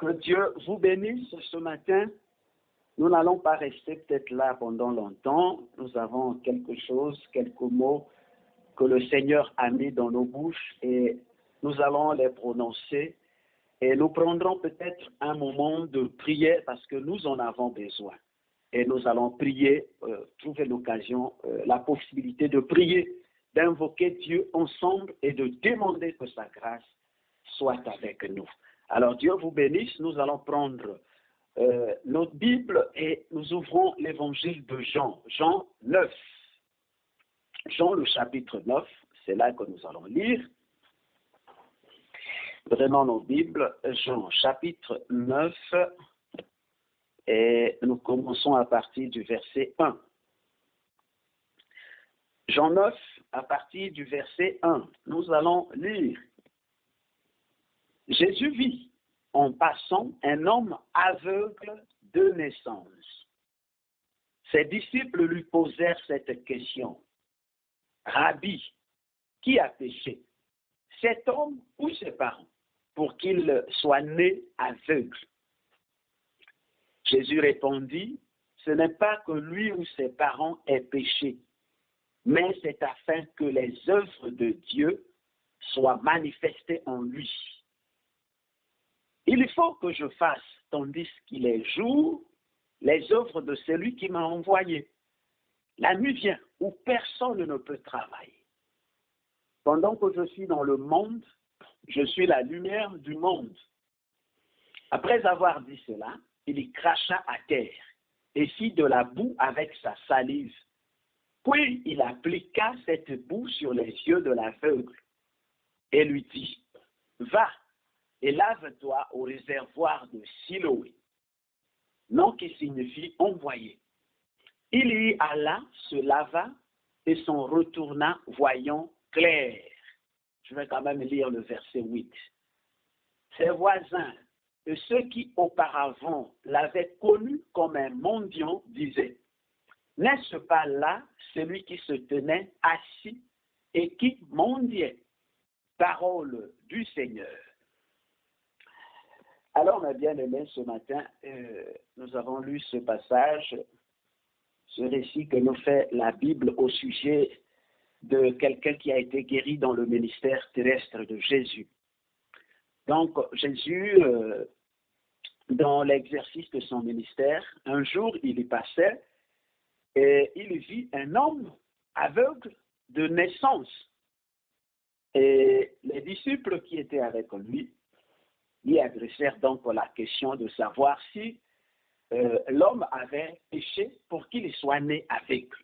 Que Dieu vous bénisse ce matin. Nous n'allons pas rester peut-être là pendant longtemps. Nous avons quelque chose, quelques mots que le Seigneur a mis dans nos bouches et nous allons les prononcer. Et nous prendrons peut-être un moment de prière parce que nous en avons besoin. Et nous allons prier, trouver l'occasion, la possibilité de prier, d'invoquer Dieu ensemble et de demander que sa grâce soit avec nous. Alors Dieu vous bénisse, nous allons prendre notre Bible et nous ouvrons l'évangile de Jean, Jean 9. Jean le chapitre 9, c'est là que nous allons lire. Prenons nos Bibles, Jean chapitre 9, et nous commençons à partir du verset 1. Jean 9, à partir du verset 1, nous allons lire. Jésus vit en passant un homme aveugle de naissance. Ses disciples lui posèrent cette question. Rabbi, qui a péché, cet homme ou ses parents, pour qu'il soit né aveugle? Jésus répondit, ce n'est pas que lui ou ses parents aient péché, mais c'est afin que les œuvres de Dieu soient manifestées en lui. Il faut que je fasse, tandis qu'il est jour, les œuvres de celui qui m'a envoyé. La nuit vient où personne ne peut travailler. Pendant que je suis dans le monde, je suis la lumière du monde. Après avoir dit cela, il y cracha à terre et fit de la boue avec sa salive. Puis il appliqua cette boue sur les yeux de l'aveugle et lui dit, « Va et lave-toi au réservoir de Siloé, nom qui signifie envoyé. » Il y alla, se lava et s'en retourna voyant clair. Je vais quand même lire le verset 8. Ses voisins et ceux qui auparavant l'avaient connu comme un mendiant disaient, « N'est-ce pas là celui qui se tenait assis et qui mendiait? » Parole du Seigneur. Alors, mes bien-aimés, ce matin, nous avons lu ce passage, ce récit que nous fait la Bible au sujet de quelqu'un qui a été guéri dans le ministère terrestre de Jésus. Donc, Jésus, dans l'exercice de son ministère, un jour, il y passait et il vit un homme aveugle de naissance. Et les disciples qui étaient avec lui lui adressèrent donc la question de savoir si l'homme avait péché pour qu'il soit né aveugle.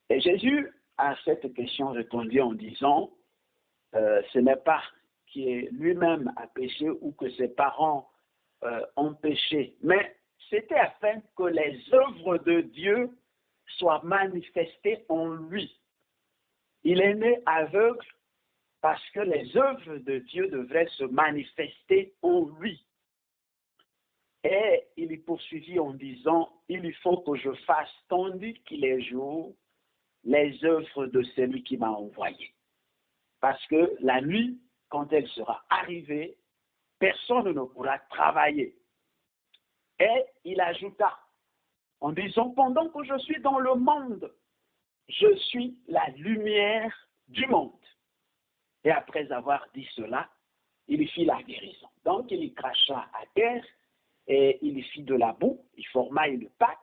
Et Jésus, à cette question, répondit en disant, ce n'est pas qu'il lui-même a péché ou que ses parents ont péché, mais c'était afin que les œuvres de Dieu soient manifestées en lui. Il est né aveugle parce que les œuvres de Dieu devraient se manifester en lui. Et il y poursuivit en disant, il faut que je fasse, tandis qu'il est jour, les œuvres de celui qui m'a envoyé. Parce que la nuit, quand elle sera arrivée, personne ne pourra travailler. Et il ajouta, en disant, pendant que je suis dans le monde, je suis la lumière du monde. Et après avoir dit cela, il fit la guérison. Donc il y cracha à terre et il fit de la boue, il forma une pâte,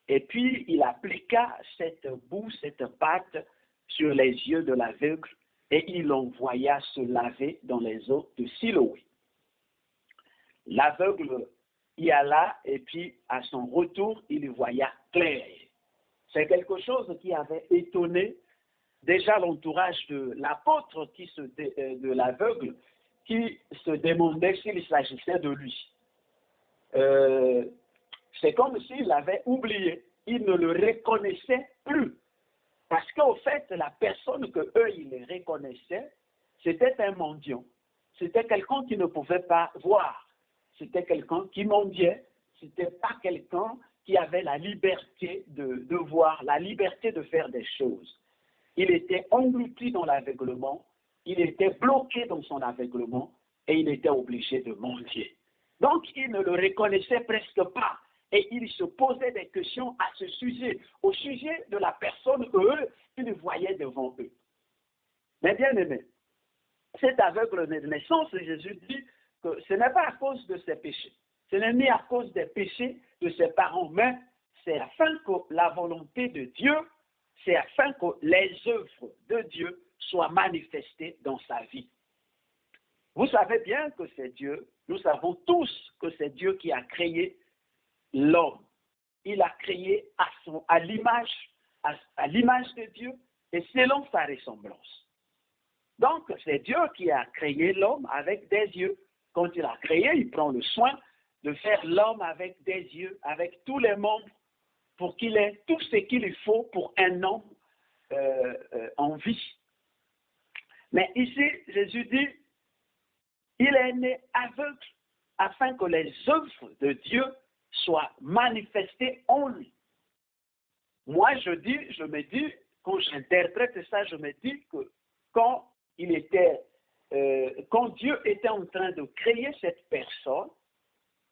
et puis il appliqua cette boue, cette pâte sur les yeux de l'aveugle et il l'envoya se laver dans les eaux de Siloé. L'aveugle y alla et puis à son retour, il y voya clair. C'est quelque chose qui avait étonné déjà l'entourage de l'apôtre de l'aveugle qui se demandait s'il s'agissait de lui. C'est comme s'il l'avait oublié. Il ne le reconnaissait plus. Parce qu'au fait, la personne que eux, ils les reconnaissaient, c'était un mendiant. C'était quelqu'un qui ne pouvait pas voir. C'était quelqu'un qui mendiait. C'était pas quelqu'un qui avait la liberté de voir, la liberté de faire des choses. Il était englouti dans l'aveuglement, il était bloqué dans son aveuglement et il était obligé de mendier. Donc, il ne le reconnaissait presque pas. Et il se posait des questions à ce sujet, au sujet de la personne qu'eux, ils voyaient devant eux. Mais bien aimé, cet aveugle de naissance, Jésus dit que ce n'est pas à cause de ses péchés. Ce n'est ni à cause des péchés de ses parents, mais c'est afin que la volonté de Dieu, c'est afin que les œuvres de Dieu soient manifestées dans sa vie. Vous savez bien que c'est Dieu, nous savons tous que c'est Dieu qui a créé l'homme. Il a créé à l'image de Dieu et selon sa ressemblance. Donc, c'est Dieu qui a créé l'homme avec des yeux. Quand il a créé, il prend le soin de faire l'homme avec des yeux, avec tous les membres, pour qu'il ait tout ce qu'il faut pour un homme en vie. Mais ici, Jésus dit, il est né aveugle afin que les œuvres de Dieu soient manifestées en lui. Moi, je me dis, quand j'interprète ça, je me dis que quand Dieu était en train de créer cette personne,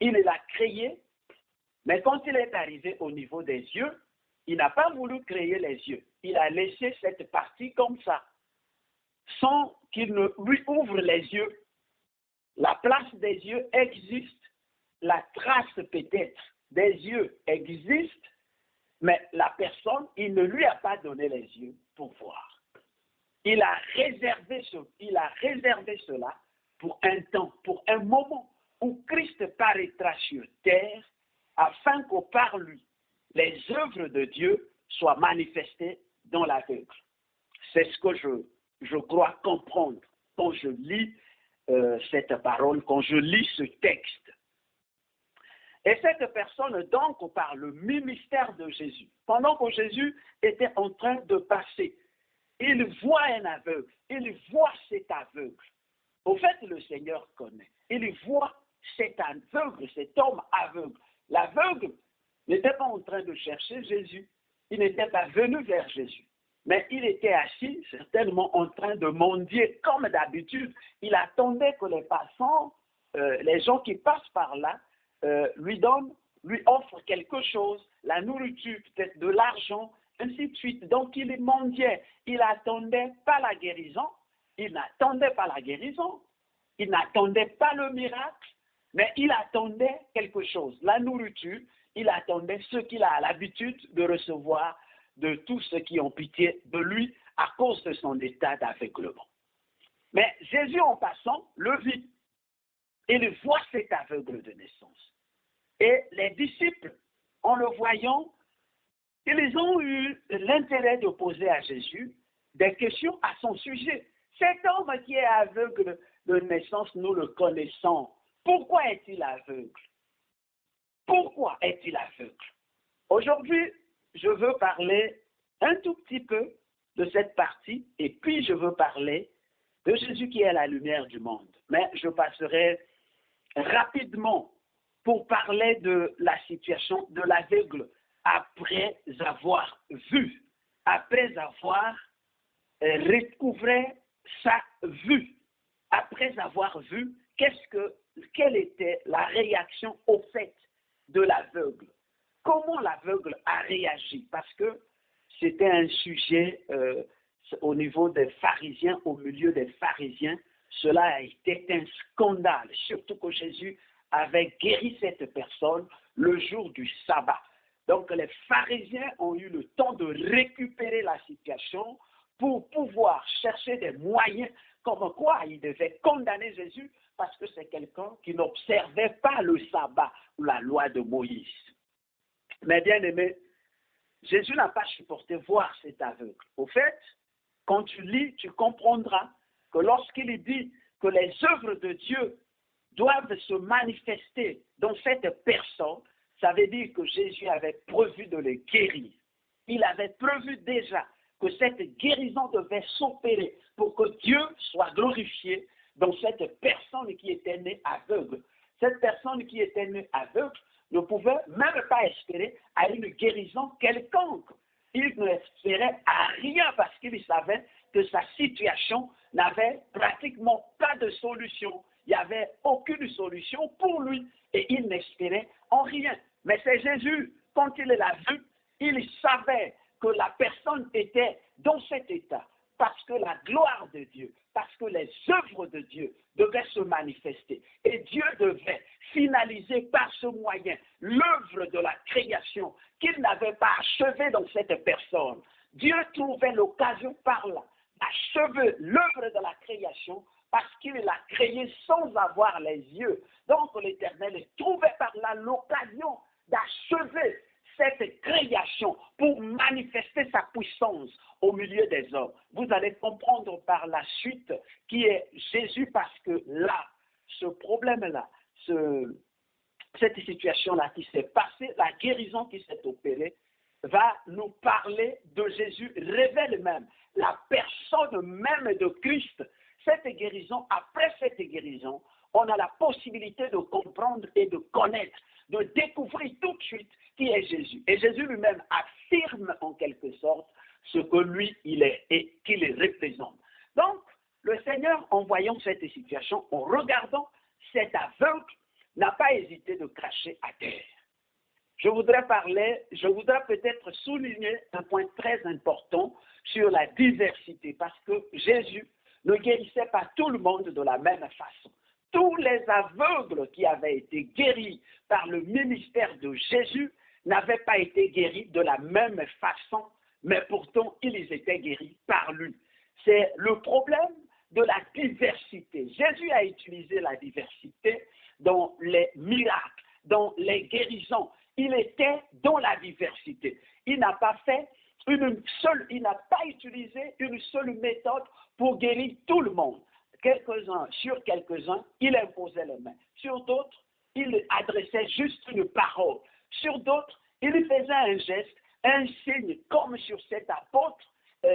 il l'a créée, mais quand il est arrivé au niveau des yeux, il n'a pas voulu créer les yeux. Il a laissé cette partie comme ça, sans qu'il ne lui ouvre les yeux. La place des yeux existe, la trace peut-être des yeux existe, mais la personne, il ne lui a pas donné les yeux pour voir. Il a réservé cela pour un temps, pour un moment où Christ paraîtra sur terre, afin que par lui, les œuvres de Dieu soient manifestées dans l'aveugle. C'est ce que je crois comprendre quand je lis cette parole, quand je lis ce texte. Et cette personne, donc, par le ministère de Jésus, pendant que Jésus était en train de passer, il voit un aveugle, il voit cet aveugle. Au fait, le Seigneur connaît. Il voit cet aveugle, cet homme aveugle. L'aveugle n'était pas en train de chercher Jésus. Il n'était pas venu vers Jésus. Mais il était assis, certainement en train de mendier, comme d'habitude. Il attendait que les passants, les gens qui passent par là, lui offrent quelque chose, la nourriture, peut-être de l'argent, ainsi de suite. Donc il mendiait. Il n'attendait pas la guérison. Il n'attendait pas la guérison. Il n'attendait pas le miracle. Mais il attendait quelque chose, la nourriture. Il attendait ce qu'il a l'habitude de recevoir de tous ceux qui ont pitié de lui à cause de son état d'aveuglement. Mais Jésus, en passant, le vit. Il voit cet aveugle de naissance. Et les disciples, en le voyant, ils ont eu l'intérêt de poser à Jésus des questions à son sujet. Cet homme qui est aveugle de naissance, nous le connaissons. Pourquoi est-il aveugle? Pourquoi est-il aveugle? Aujourd'hui, je veux parler un tout petit peu de cette partie et puis je veux parler de Jésus qui est la lumière du monde. Mais je passerai rapidement pour parler de la situation de l'aveugle après avoir vu, après avoir recouvré sa vue, après avoir vu quelle était la réaction au fait de l'aveugle. Comment l'aveugle a réagi? Parce que c'était un sujet au niveau des pharisiens, au milieu des pharisiens. Cela a été un scandale, surtout que Jésus avait guéri cette personne le jour du sabbat. Donc les pharisiens ont eu le temps de récupérer la situation pour pouvoir chercher des moyens comme quoi ils devaient condamner Jésus parce que c'est quelqu'un qui n'observait pas le sabbat ou la loi de Moïse. Mais bien aimé, Jésus n'a pas supporté voir cet aveugle. Au fait, quand tu lis, tu comprendras que lorsqu'il dit que les œuvres de Dieu doivent se manifester dans cette personne, ça veut dire que Jésus avait prévu de le guérir. Il avait prévu déjà que cette guérison devait s'opérer pour que Dieu soit glorifié dans cette personne qui était née aveugle. Cette personne qui était née aveugle ne pouvait même pas espérer à une guérison quelconque. Il n'espérait à rien parce qu'il savait que sa situation n'avait pratiquement pas de solution. Il n'y avait aucune solution pour lui et il n'espérait en rien. Mais c'est Jésus, quand il l'a vu, il savait que la personne était dans cet état parce que la gloire de Dieu, parce que les œuvres de Dieu devaient se manifester. Et Dieu devait finaliser par ce moyen l'œuvre de la création qu'il n'avait pas achevée dans cette personne. Dieu trouvait l'occasion par là d'achever l'œuvre de la création parce qu'il l'a créé sans avoir les yeux. Donc l'Éternel trouvait par là l'occasion d'achever cette création pour manifester sa puissance au milieu des hommes. Vous allez comprendre par la suite qui est Jésus parce que là, ce problème-là, cette situation-là qui s'est passée, la guérison qui s'est opérée, va nous parler de Jésus, révèle même la personne même de Christ. Cette guérison, après cette guérison, on a la possibilité de comprendre et de connaître, de découvrir tout de suite qui est Jésus. Et Jésus lui-même affirme en quelque sorte ce que lui, il est et qu'il représente. Donc, le Seigneur, en voyant cette situation, en regardant cet aveugle, n'a pas hésité de cracher à terre. Je voudrais peut-être souligner un point très important sur la diversité, parce que Jésus ne guérissait pas tout le monde de la même façon. Tous les aveugles qui avaient été guéris par le ministère de Jésus n'avaient pas été guéris de la même façon, mais pourtant ils étaient guéris par lui. C'est le problème de la diversité. Jésus a utilisé la diversité dans les miracles, dans les guérisons. Il était dans la diversité. Il n'a pas utilisé une seule méthode pour guérir tout le monde. Sur quelques-uns, il imposait les mains. Sur d'autres, il adressait juste une parole. Sur d'autres, il faisait un geste, un signe, comme sur cet apôtre,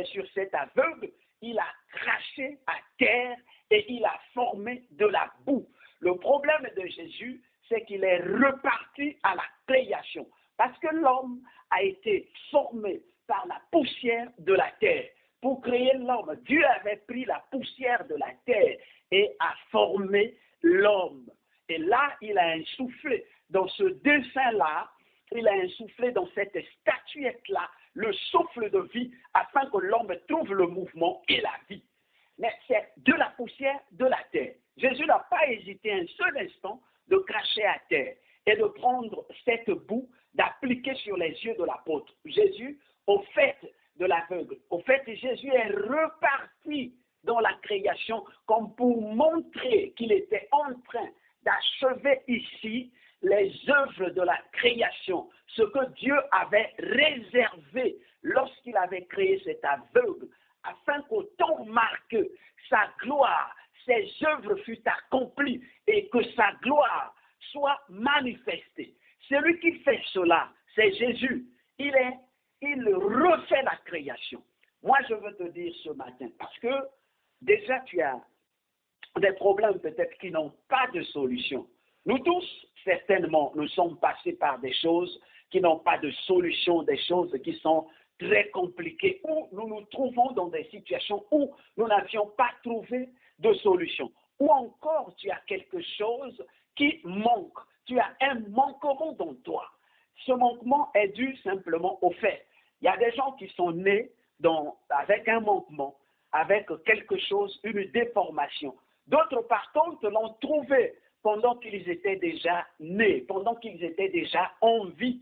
sur cet aveugle. Il a craché à terre et il a formé de la boue. Le problème de Jésus, c'est qu'il est reparti à la création. Parce que l'homme a été formé par la poussière de la terre. Pour créer l'homme, Dieu avait pris la poussière de la terre et a formé l'homme. Et là, il a insufflé dans ce dessin-là, il a insufflé dans cette statuette-là le souffle de vie afin que l'homme trouve le mouvement et la vie. Mais c'est de la poussière de la terre. Jésus n'a pas hésité un seul instant de cracher à terre et de prendre cette boue, d'appliquer sur les yeux de l'apôtre. Jésus, au fait de l'aveugle, au fait, Jésus est reparti dans la création comme pour montrer qu'il était en train d'achever ici les œuvres de la création, ce que Dieu avait réservé lorsqu'il avait créé cet aveugle, afin qu'au temps marqué, sa gloire, ses œuvres furent accomplies et que sa gloire soit manifestée. Celui qui fait cela, c'est Jésus. Il refait la création. Moi, je veux te dire ce matin, parce que déjà tu as des problèmes peut-être qui n'ont pas de solution. Nous tous, certainement, nous sommes passés par des choses qui n'ont pas de solution, des choses qui sont très compliquées, où nous nous trouvons dans des situations où nous n'avions pas trouvé de solution. Ou encore, tu as quelque chose qui manque. Tu as un manquement dans toi. Ce manquement est dû simplement au fait. Il y a des gens qui sont nés avec un manquement, avec quelque chose, une déformation. D'autres, par contre, l'ont trouvé pendant qu'ils étaient déjà nés, pendant qu'ils étaient déjà en vie.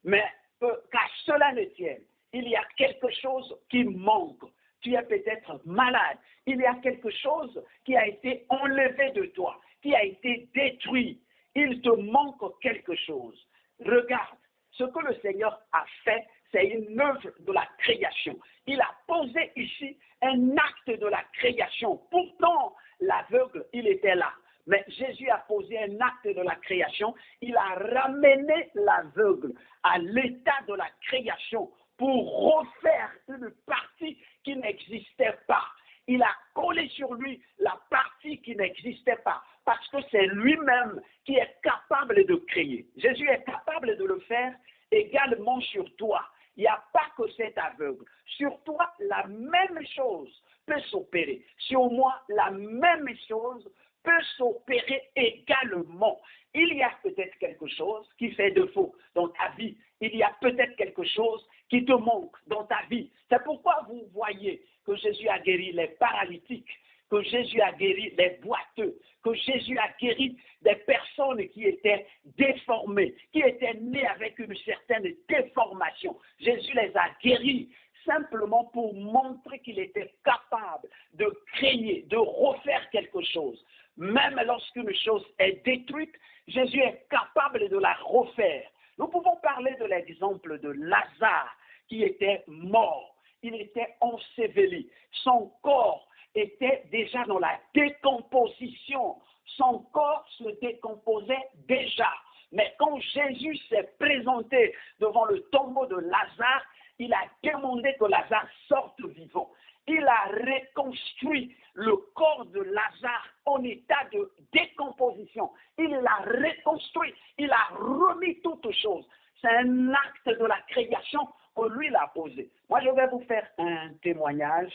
Mais qu'à cela ne tienne, il y a quelque chose qui manque. Tu es peut-être malade. Il y a quelque chose qui a été enlevé de toi, qui a été détruit. Il te manque quelque chose. Regarde, ce que le Seigneur a fait, c'est une œuvre de la création. Il a posé ici un acte de la création. Pourtant, l'aveugle, il était là. Mais Jésus a posé un acte de la création. Il a ramené l'aveugle à l'état de la création pour refaire une partie qui n'existait pas. Il a collé sur lui la partie qui n'existait pas, parce que c'est lui-même qui est capable de créer. Jésus est capable de le faire également sur toi. Il n'y a pas que cet aveugle. Sur toi, la même chose peut s'opérer. Sur moi, la même chose peut s'opérer également. Il y a peut-être quelque chose qui fait défaut dans ta vie. Il y a peut-être quelque chose qui te manque dans ta vie. C'est pourquoi vous voyez que Jésus a guéri les paralytiques, que Jésus a guéri les boiteux, que Jésus a guéri des personnes qui étaient déformées, qui étaient nées avec une certaine déformation. Jésus les a guéris simplement pour montrer qu'il était capable de créer, de refaire quelque chose. Même lorsqu'une chose est détruite, Jésus est capable de la refaire. Nous pouvons parler de l'exemple de Lazare qui était mort. Il était enseveli. Son corps était déjà dans la décomposition. Son corps se décomposait déjà. Mais quand Jésus s'est présenté devant le tombeau de Lazare, il a demandé que Lazare sorte vivant. Il a reconstruit le corps de Lazare en état de décomposition. Il l'a reconstruit. Il a remis toutes choses. C'est un acte de la création que lui l'a posé. Moi, je vais vous faire un témoignage,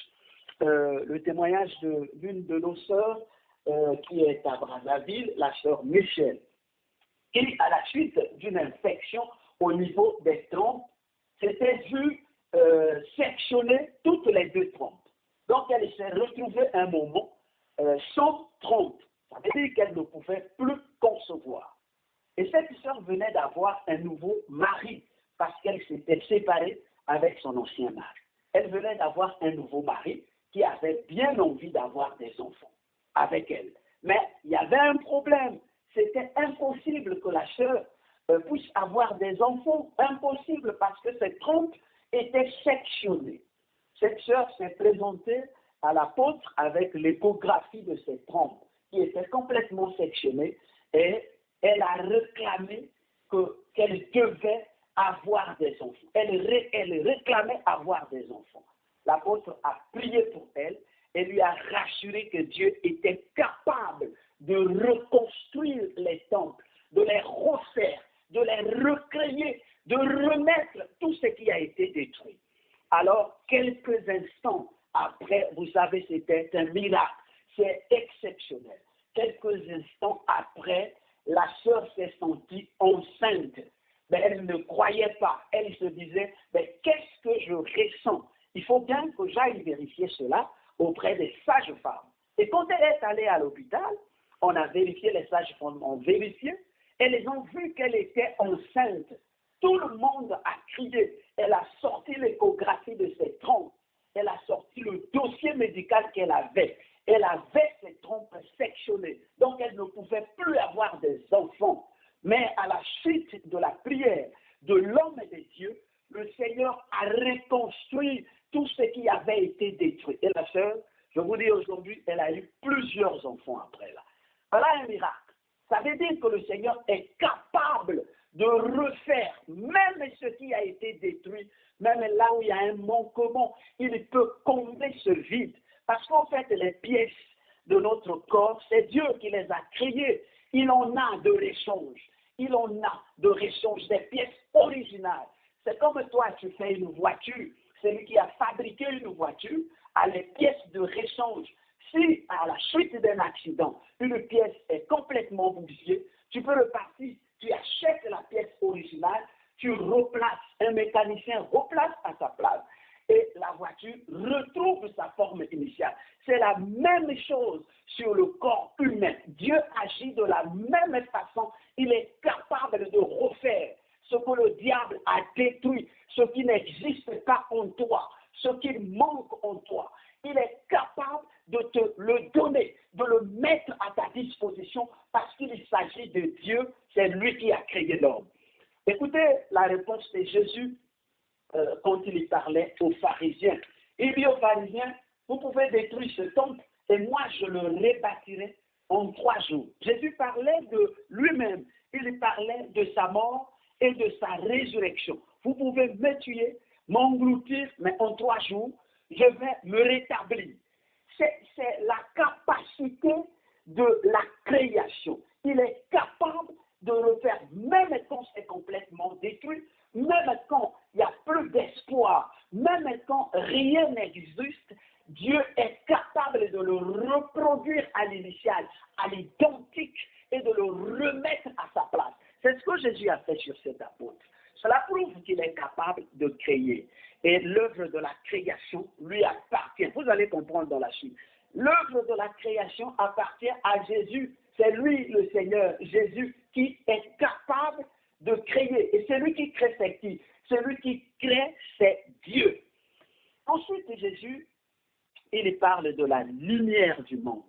le témoignage d'une de nos sœurs qui est à Brazzaville, la sœur Michel, qui, à la suite d'une infection au niveau des trompes, s'était vue sectionner toutes les deux trompes. Donc, elle s'est retrouvée un moment sans trompe. Ça veut dire qu'elle ne pouvait plus concevoir. Et cette sœur venait d'avoir un nouveau mari parce qu'elle s'était séparée avec son ancien mari. Elle venait d'avoir un nouveau mari qui avait bien envie d'avoir des enfants avec elle. Mais il y avait un problème. C'était impossible que la sœur puisse avoir des enfants. Impossible parce que cette trompe était sectionnée. Cette sœur s'est présentée à l'apôtre avec l'échographie de cette trompe qui était complètement sectionnée et elle a réclamé qu'elle devait avoir des enfants. Elle réclamait avoir des enfants. L'apôtre a prié pour elle et lui a rassuré que Dieu était capable de reconstruire les temples, de les refaire, de les recréer, de remettre tout ce qui a été détruit. Alors, quelques instants après, vous savez, c'était un miracle. C'est exceptionnel. Quelques instants après, la sœur s'est sentie enceinte. Mais elle ne croyait pas. Elle se disait, mais qu'est-ce que je ressens? Il faut bien que j'aille vérifier cela auprès des sages-femmes. Et quand elle est allée à l'hôpital, on a vérifié, les sages-femmes ont vérifié, et elles ont vu qu'elle était enceinte. Tout le monde a crié. Elle a sorti l'échographie de ses trompes. Elle a sorti le dossier médical qu'elle avait. Elle avait ses trompes sectionnées. Donc, elle ne pouvait plus avoir des enfants. Mais à la suite de la prière de l'homme et de Dieu, le Seigneur a reconstruit tout ce qui avait été détruit. Et la sœur, je vous dis aujourd'hui, elle a eu plusieurs enfants après là. Voilà un miracle. Ça veut dire que le Seigneur est capable de refaire même ce qui a été détruit, même là où il y a un manquement, il peut combler ce vide. Parce qu'en fait, les pièces de notre corps, c'est Dieu qui les a créées. Il en a de rechange. Il en a de rechange, des pièces originales. C'est comme toi, tu fais une voiture. Celui qui a fabriqué une voiture a les pièces de rechange. Si, à la suite d'un accident, une pièce est complètement bousillée, tu peux repartir, tu achètes la pièce originale, tu replaces, un mécanicien replace à sa place et la voiture retrouve sa forme initiale. C'est la même chose sur le corps humain. Dieu agit de la même façon. Il est capable de refaire ce que le diable a détruit, ce qui n'existe pas en toi, ce qui manque en toi. Il est capable de te le donner, de le mettre à ta disposition parce qu'il s'agit de Dieu, c'est lui qui a créé l'homme. Écoutez la réponse de Jésus quand il parlait aux pharisiens. Il dit aux pharisiens, vous pouvez détruire ce temple et moi je le rebâtirai en 3 jours. Jésus parlait de lui-même, il parlait de sa mort et de sa résurrection. Vous pouvez me tuer, m'engloutir, mais en 3 jours, je vais me rétablir. C'est la capacité de la création. Il est capable de refaire, même quand c'est complètement détruit, même quand il n'y a plus d'espoir, même quand rien n'existe, Dieu est capable de le reproduire à l'initial, à l'identique, et de le remettre à sa place. C'est ce que Jésus a fait sur cet apôtre. Cela prouve qu'il est capable de créer. Et l'œuvre de la création lui appartient. Vous allez comprendre dans la suite. L'œuvre de la création appartient à Jésus. C'est lui, le Seigneur, Jésus, qui est capable de créer. Et celui qui crée, c'est qui? Celui qui crée, c'est Dieu. Ensuite, Jésus, il parle de la lumière du monde.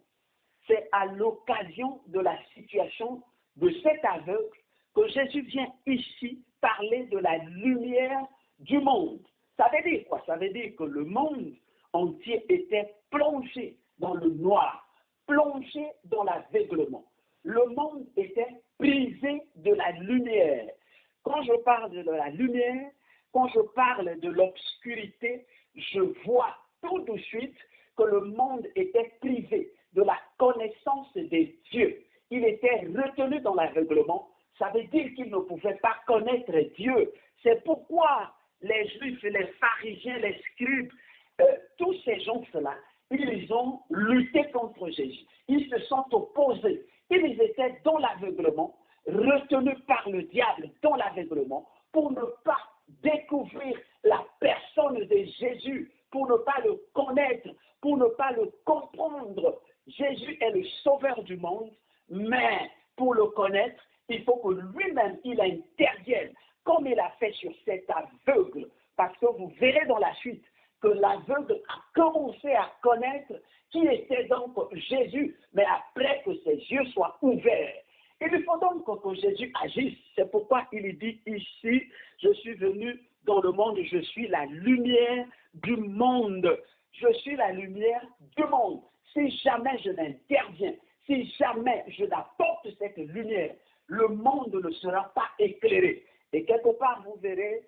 C'est à l'occasion de la situation de cet aveugle que Jésus vient ici parler de la lumière du monde. Ça veut dire quoi? Ça veut dire que le monde entier était plongé dans le noir, plongé dans l'aveuglement. Le monde était privé de la lumière. Quand je parle de la lumière, quand je parle de l'obscurité, je vois tout de suite que le monde était privé de la connaissance des dieux. Il était retenu dans l'aveuglement. Ça veut dire qu'il ne pouvait pas connaître Dieu. C'est pourquoi les Juifs, les pharisiens, les scribes, tous ces gens-là, ils ont lutté contre Jésus. Ils se sont opposés. Ils étaient dans l'aveuglement, retenus par le diable dans l'aveuglement, pour ne pas découvrir la personne de Jésus, pour ne pas le connaître, pour ne pas le comprendre. Jésus est le sauveur du monde, mais pour le connaître, il faut que lui-même, il intervienne, comme il a fait sur cet aveugle. Parce que vous verrez dans la suite que l'aveugle a commencé à connaître qui était donc Jésus, mais après que ses yeux soient ouverts. Il faut donc que Jésus agisse. C'est pourquoi il dit ici, je suis venu dans le monde, je suis la lumière du monde. Je suis la lumière du monde. Si jamais je n'interviens, si jamais je n'apporte cette lumière, le monde ne sera pas éclairé. Et quelque part, vous verrez,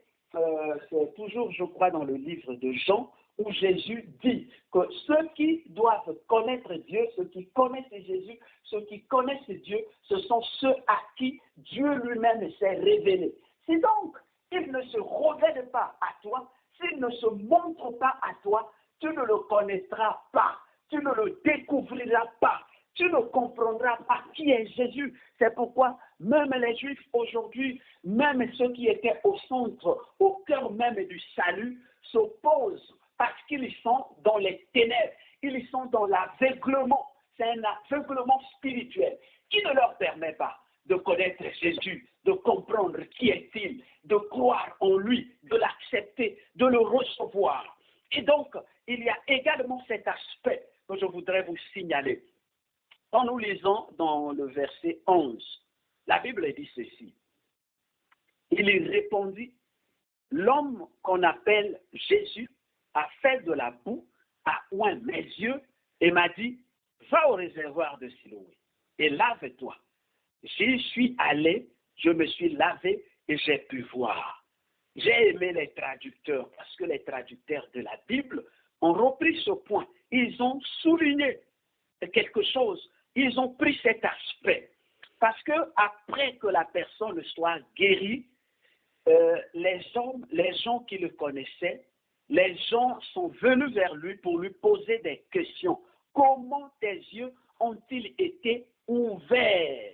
c'est toujours, je crois, dans le livre de Jean, où Jésus dit que ceux qui doivent connaître Dieu, ceux qui connaissent Jésus, ceux qui connaissent Dieu, ce sont ceux à qui Dieu lui-même s'est révélé. Si donc, il ne se révèle pas à toi, s'il ne se montre pas à toi, tu ne le connaîtras pas, tu ne le découvriras pas, tu ne comprendras pas qui est Jésus. C'est pourquoi même les Juifs aujourd'hui, même ceux qui étaient au centre, au cœur même du salut, s'opposent parce qu'ils sont dans les ténèbres, ils sont dans l'aveuglement. C'est un aveuglement spirituel qui ne leur permet pas de connaître Jésus, de comprendre qui est-il, de croire en lui, de l'accepter, de le recevoir. Et donc, il y a également cet aspect que je voudrais vous signaler. Quand nous lisons dans le verset 11, la Bible dit ceci. Il répondit, l'homme qu'on appelle Jésus a fait de la boue, a oint mes yeux et m'a dit, va au réservoir de Siloé et lave-toi. J'y suis allé, je me suis lavé et j'ai pu voir. J'ai aimé les traducteurs parce que les traducteurs de la Bible ont repris ce point. Ils ont souligné quelque chose. Ils ont pris cet aspect. Parce que après que la personne soit guérie, les gens qui le connaissaient, les gens sont venus vers lui pour lui poser des questions. Comment tes yeux ont-ils été ouverts?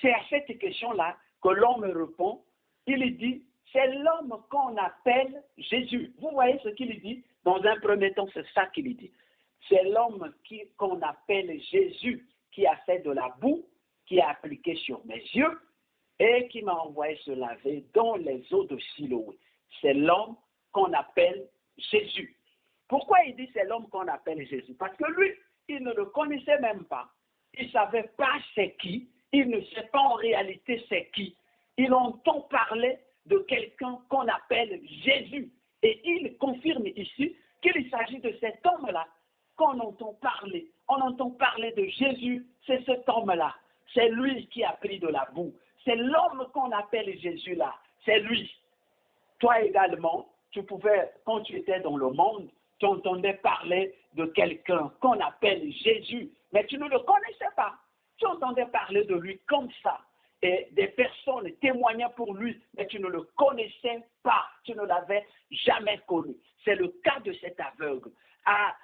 C'est à cette question-là que l'homme répond. Il dit, c'est l'homme qu'on appelle Jésus. Vous voyez ce qu'il dit? Dans un premier temps, c'est ça qu'il dit. C'est l'homme qu'on appelle Jésus qui a fait de la boue, qui a appliqué sur mes yeux et qui m'a envoyé se laver dans les eaux de Siloé. C'est l'homme qu'on appelle Jésus. Pourquoi il dit c'est l'homme qu'on appelle Jésus? Parce que lui, il ne le connaissait même pas. Il ne savait pas c'est qui. Il ne sait pas en réalité c'est qui. Il entend parler de quelqu'un qu'on appelle Jésus. Et il confirme ici qu'il s'agit de cet homme-là qu'on entend parler. On entend parler de Jésus, c'est cet homme-là. C'est lui qui a pris de la boue. C'est l'homme qu'on appelle Jésus là. C'est lui. Toi également, tu pouvais, quand tu étais dans le monde, tu entendais parler de quelqu'un qu'on appelle Jésus, mais tu ne le connaissais pas. Tu entendais parler de lui comme ça. et des personnes témoignaient pour lui, mais tu ne le connaissais pas, tu ne l'avais jamais connu. C'est le cas de cet aveugle. À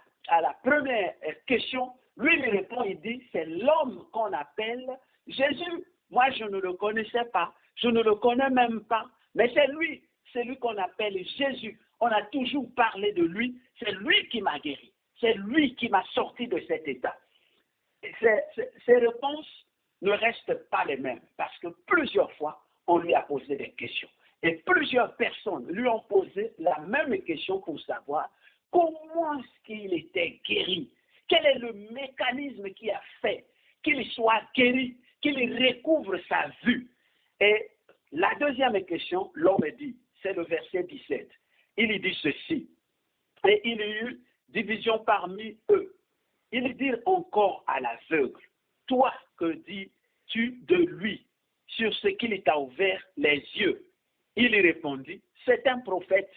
la première question, lui il répond, il dit, c'est l'homme qu'on appelle Jésus. Moi, je ne le connaissais pas, je ne le connais même pas, mais c'est lui qu'on appelle Jésus. On a toujours parlé de lui, c'est lui qui m'a guéri, c'est lui qui m'a sorti de cet état. Ces réponses ne restent pas les mêmes, parce que plusieurs fois, on lui a posé des questions. Et plusieurs personnes lui ont posé la même question pour savoir comment est-ce qu'il était guéri. Quel est le mécanisme qui a fait qu'il soit guéri, qu'il recouvre sa vue. Et la deuxième question, l'homme dit, c'est le verset 17. Il dit ceci, et il y eut division parmi eux. Ils dirent encore à l'aveugle, toi, que dis-tu de lui sur ce qu'il t'a ouvert les yeux? Il y répondit, c'est un prophète.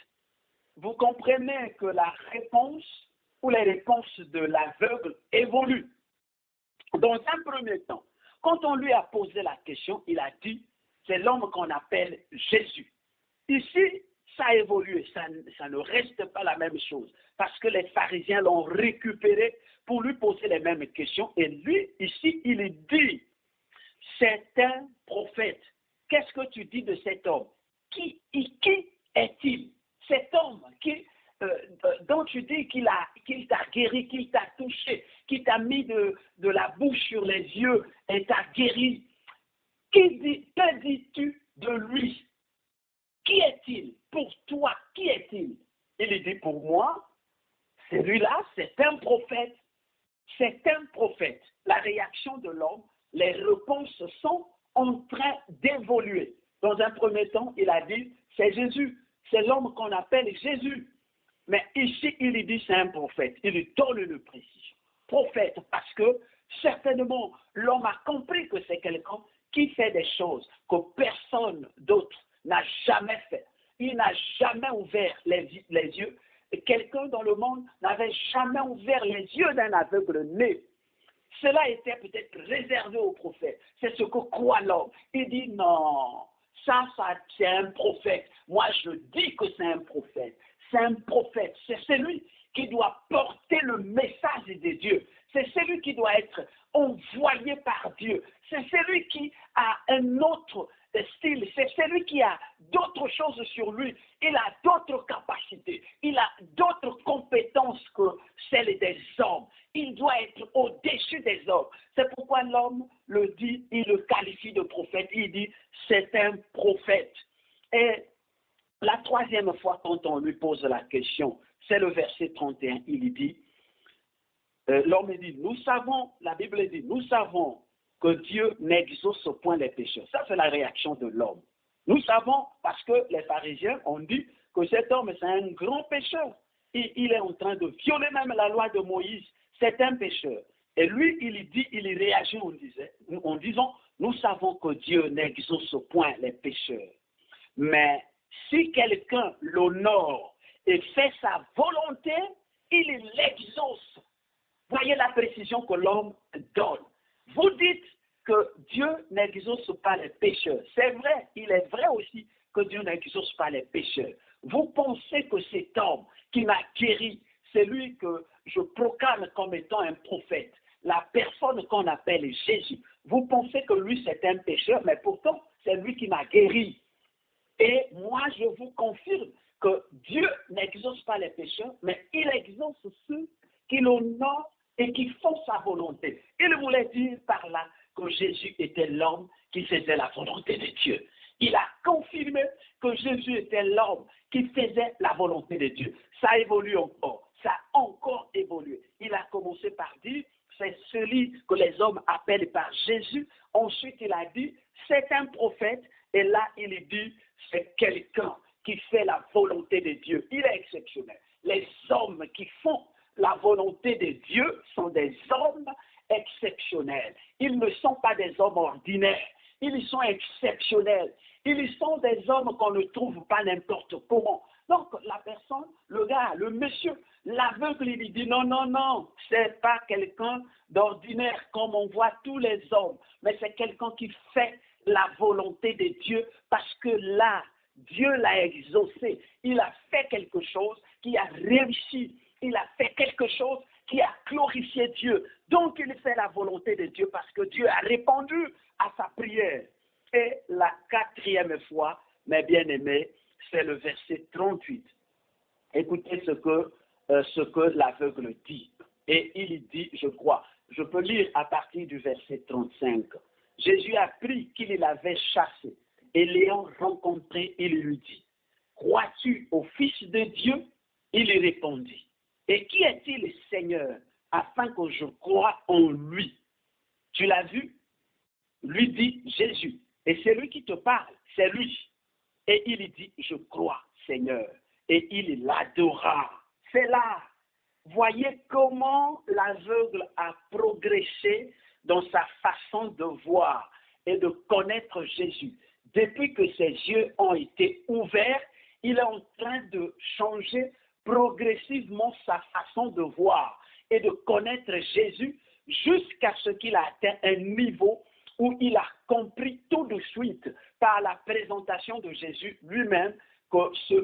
Vous comprenez que la réponse ou les réponses de l'aveugle évoluent. Dans un premier temps, quand on lui a posé la question, il a dit, c'est l'homme qu'on appelle Jésus. Ici, ça a évolué, ça ne reste pas la même chose, parce que les pharisiens l'ont récupéré pour lui poser les mêmes questions, et lui, ici, il dit, c'est un prophète. Qu'est-ce que tu dis de cet homme? Qui est-il? Cet homme dont tu dis qu'il t'a guéri, qu'il t'a touché, qu'il t'a mis de la bouche sur les yeux et t'a guéri. Que dis-tu de lui? Qui est-il? Pour toi, qui est-il? Il dit pour moi, celui-là, c'est un prophète. C'est un prophète. La réaction de l'homme, les réponses sont en train d'évoluer. Dans un premier temps, il a dit, c'est Jésus. C'est l'homme qu'on appelle Jésus. Mais ici, il dit, c'est un prophète. Il lui donne une précision. Prophète, parce que certainement, l'homme a compris que c'est quelqu'un qui fait des choses que personne d'autre n'a jamais fait. Il n'a jamais ouvert les yeux. Et quelqu'un dans le monde n'avait jamais ouvert les yeux d'un aveugle né. Cela était peut-être réservé aux prophètes. C'est ce que croit l'homme. Il dit non, ça c'est un prophète. Moi, je dis que c'est un prophète. C'est un prophète. C'est celui qui doit porter le message de Dieu. C'est celui qui doit être envoyé par Dieu. C'est celui qui a un autre style. C'est celui qui a d'autres choses sur lui. Il a d'autres capacités. Il a d'autres compétences que celles des hommes. Il doit être au-dessus des hommes. C'est pourquoi l'homme le dit, il le qualifie de prophète. Il dit, c'est un prophète. Et la troisième fois, quand on lui pose la question, c'est le verset 31, il dit, l'homme dit, nous savons, la Bible dit, nous savons que Dieu n'exauce point les pécheurs. Ça, c'est la réaction de l'homme. Nous savons, parce que les pharisiens ont dit que cet homme, c'est un grand pécheur. Il est en train de violer même la loi de Moïse. C'est un pécheur. Et lui, il réagit en disant, nous savons que Dieu n'exauce point les pécheurs. Mais si quelqu'un l'honore et fait sa volonté, il l'exauce. Voyez la précision que l'homme donne. Vous dites que Dieu n'exauce pas les pécheurs. C'est vrai, il est vrai aussi que Dieu n'exauce pas les pécheurs. Vous pensez que cet homme qui m'a guéri, c'est lui que je proclame comme étant un prophète, la personne qu'on appelle Jésus. Vous pensez que lui c'est un pécheur, mais pourtant c'est lui qui m'a guéri. Et moi je vous confirme que Dieu n'exauce pas les pécheurs, mais il exauce ceux qui l'honorent et qui font sa volonté. Il voulait dire par là que Jésus était l'homme qui faisait la volonté de Dieu. Il a confirmé que Jésus était l'homme qui faisait la volonté de Dieu. Ça évolue encore, ça a encore évolué. Il a commencé par dire, c'est celui que les hommes appellent par Jésus. Ensuite, il a dit, c'est un prophète. Et là, il dit, c'est quelqu'un qui fait la volonté de Dieu. Il est exceptionnel. Les hommes qui font la volonté de Dieu sont des hommes exceptionnels. Ils ne sont pas des hommes ordinaires. Ils sont exceptionnels. Ils sont des hommes qu'on ne trouve pas n'importe comment. Donc, la personne, le gars, le monsieur, l'aveugle, il lui dit non, non, non, c'est pas quelqu'un d'ordinaire comme on voit tous les hommes, mais c'est quelqu'un qui fait la volonté de Dieu parce que là, Dieu l'a exaucé. Il a fait quelque chose qui a réussi. Il a fait quelque chose qui a glorifié Dieu. Donc, il fait la volonté de Dieu parce que Dieu a répondu à sa prière. Et la quatrième fois, mes bien-aimés, c'est le verset 38. Écoutez ce que l'aveugle dit. Et il dit, je crois, je peux lire à partir du verset 35. Jésus apprit qu'il l'avait chassé. Et l'ayant rencontré, il lui dit, crois-tu au Fils de Dieu? Il lui répondit, et qui est-il, Seigneur, afin que je croie en lui? Tu l'as vu? Lui dit Jésus. Et c'est lui qui te parle, c'est lui. Et il lui dit, je crois, Seigneur. Et il l'adora. C'est là. Voyez comment l'aveugle a progressé dans sa façon de voir et de connaître Jésus. Depuis que ses yeux ont été ouverts, il est en train de changer progressivement sa façon de voir et de connaître Jésus jusqu'à ce qu'il a atteint un niveau où il a compris tout de suite par la présentation de Jésus lui-même que ce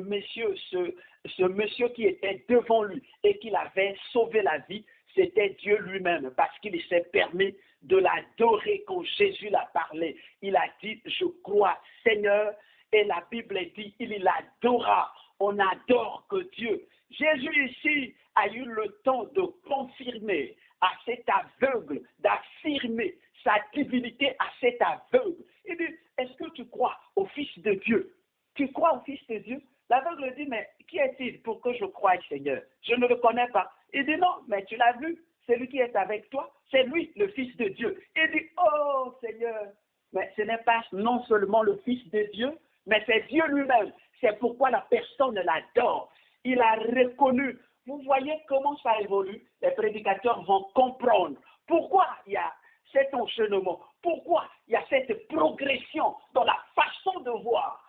monsieur qui était devant lui et qui l'avait sauvé la vie, c'était Dieu lui-même, parce qu'il s'est permis de l'adorer quand Jésus l'a parlé. Il a dit, je crois, Seigneur, et la Bible dit, il l'adora. On adore que Dieu. Jésus ici a eu le temps de confirmer à cet aveugle, d'affirmer sa divinité à cet aveugle. Il dit, est-ce que tu crois au Fils de Dieu? Tu crois au Fils de Dieu? L'aveugle dit, mais qui est-il pour que je croie, Seigneur? Je ne le connais pas. Il dit, non, mais tu l'as vu, c'est lui qui est avec toi, c'est lui, le Fils de Dieu. Il dit, oh Seigneur, mais ce n'est pas non seulement le Fils de Dieu, mais c'est Dieu lui-même. C'est pourquoi la personne l'adore. Il a reconnu. Vous voyez comment ça évolue? Les prédicateurs vont comprendre pourquoi il y a cet enchaînement, pourquoi il y a cette progression dans la façon de voir,